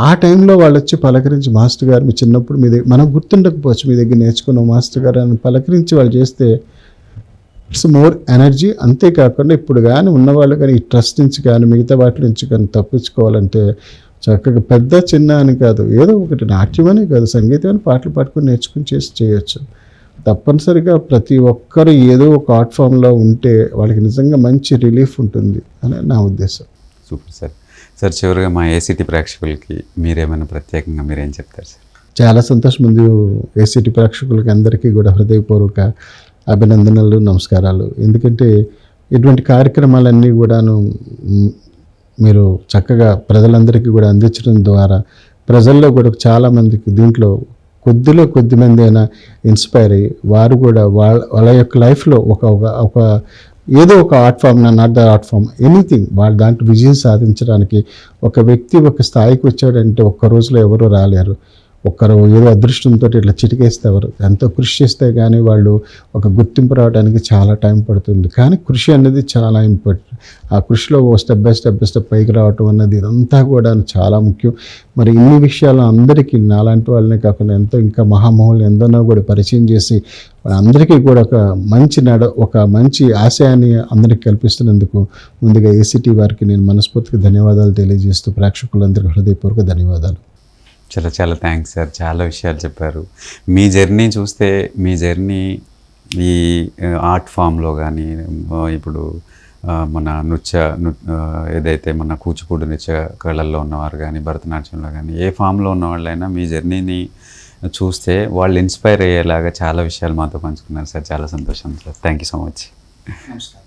B: ఆ టైంలో వాళ్ళు వచ్చి పలకరించి మాస్టర్ గారు మీ చిన్నప్పుడు మనకు గుర్తుండకపోవచ్చు మీ దగ్గర నేర్చుకున్న మాస్టర్ గారు అని పలకరించి వాళ్ళు చేస్తే ఇట్స్ మోర్ ఎనర్జీ. అంతేకాకుండా ఇప్పుడు కానీ ఉన్నవాళ్ళు కానీ ఈ ట్రస్ట్ నుంచి కానీ మిగతా వాటి నుంచి కానీ తప్పించుకోవాలంటే చక్కగా పెద్ద చిన్న అని కాదు, ఏదో ఒకటి నాట్యం అనే కాదు, సంగీతం అని పాటలు పాడుకొని నేర్చుకుని చేయొచ్చు. తప్పనిసరిగా ప్రతి ఒక్కరు ఏదో ఒక ఆర్ట్ ఫామ్లో ఉంటే వాళ్ళకి నిజంగా మంచి రిలీఫ్ ఉంటుంది అని నా ఉద్దేశం.
A: Super sir. చివరిగా మా ఏసీటీ ప్రేక్షకులకి మీరేమైనా ప్రత్యేకంగా మీరేం చెప్తారు సార్?
B: చాలా సంతోషం ఉంది. ఏసీటీ ప్రేక్షకులకి అందరికీ కూడా హృదయపూర్వక అభినందనలు, నమస్కారాలు. ఎందుకంటే ఇటువంటి కార్యక్రమాలన్నీ కూడాను మీరు చక్కగా ప్రజలందరికీ కూడా అందించడం ద్వారా ప్రజల్లో కూడా చాలామందికి దీంట్లో కొద్ది మంది అయినా ఇన్స్పైర్ అయ్యి వారు కూడా వాళ్ళ యొక్క లైఫ్లో ఒక ఏదో ఒక art form, not the art form, anything వాళ్ళు దాంట్లో విజయం సాధించడానికి ఒక వ్యక్తి ఒక స్థాయికి వచ్చాడంటే ఒక్క రోజులో ఎవరూ రాలేరు. ఒకరు ఏదో అదృష్టంతో ఇట్లా చిటికేస్తే ఎవరు ఎంతో కృషి చేస్తే కానీ వాళ్ళు ఒక గుర్తింపు రావడానికి చాలా టైం పడుతుంది. కానీ కృషి అనేది చాలా ఇంపార్టెంట్. ఆ కృషిలో స్టెప్ బై స్టెప్ పైకి రావటం అన్నది ఇదంతా కూడా చాలా ముఖ్యం. మరి ఇన్ని విషయాలు అందరికీ నాలాంటి వాళ్ళనే కాకుండా ఎంతో ఇంకా మహామహులు ఎందరో కూడా పరిచయం చేసి అందరికీ కూడా ఒక మంచి ఆశయాన్ని అందరికీ కల్పిస్తున్నందుకు ముందుగా ఏసీటీ వారికి నేను మనస్ఫూర్తిగా ధన్యవాదాలు తెలియజేస్తూ ప్రేక్షకులందరికీ హృదయపూర్వక ధన్యవాదాలు.
A: చాలా చాలా థ్యాంక్స్ సార్, చాలా విషయాలు చెప్పారు. మీ జర్నీ చూస్తే మీ జర్నీ ఈ ఆర్ట్ ఫామ్లో కానీ ఇప్పుడు మన ఏదైతే మన కూచిపూడి నృత్య కళల్లో ఉన్నవారు కానీ భరతనాట్యంలో కానీ ఏ ఫామ్లో ఉన్నవాళ్ళైనా మీ జర్నీని చూస్తే వాళ్ళు ఇన్స్పైర్ అయ్యేలాగా చాలా విషయాలు మాతో పంచుకున్నారు సార్. చాలా సంతోషం sir. Thank you so much.
B: నమస్కారం.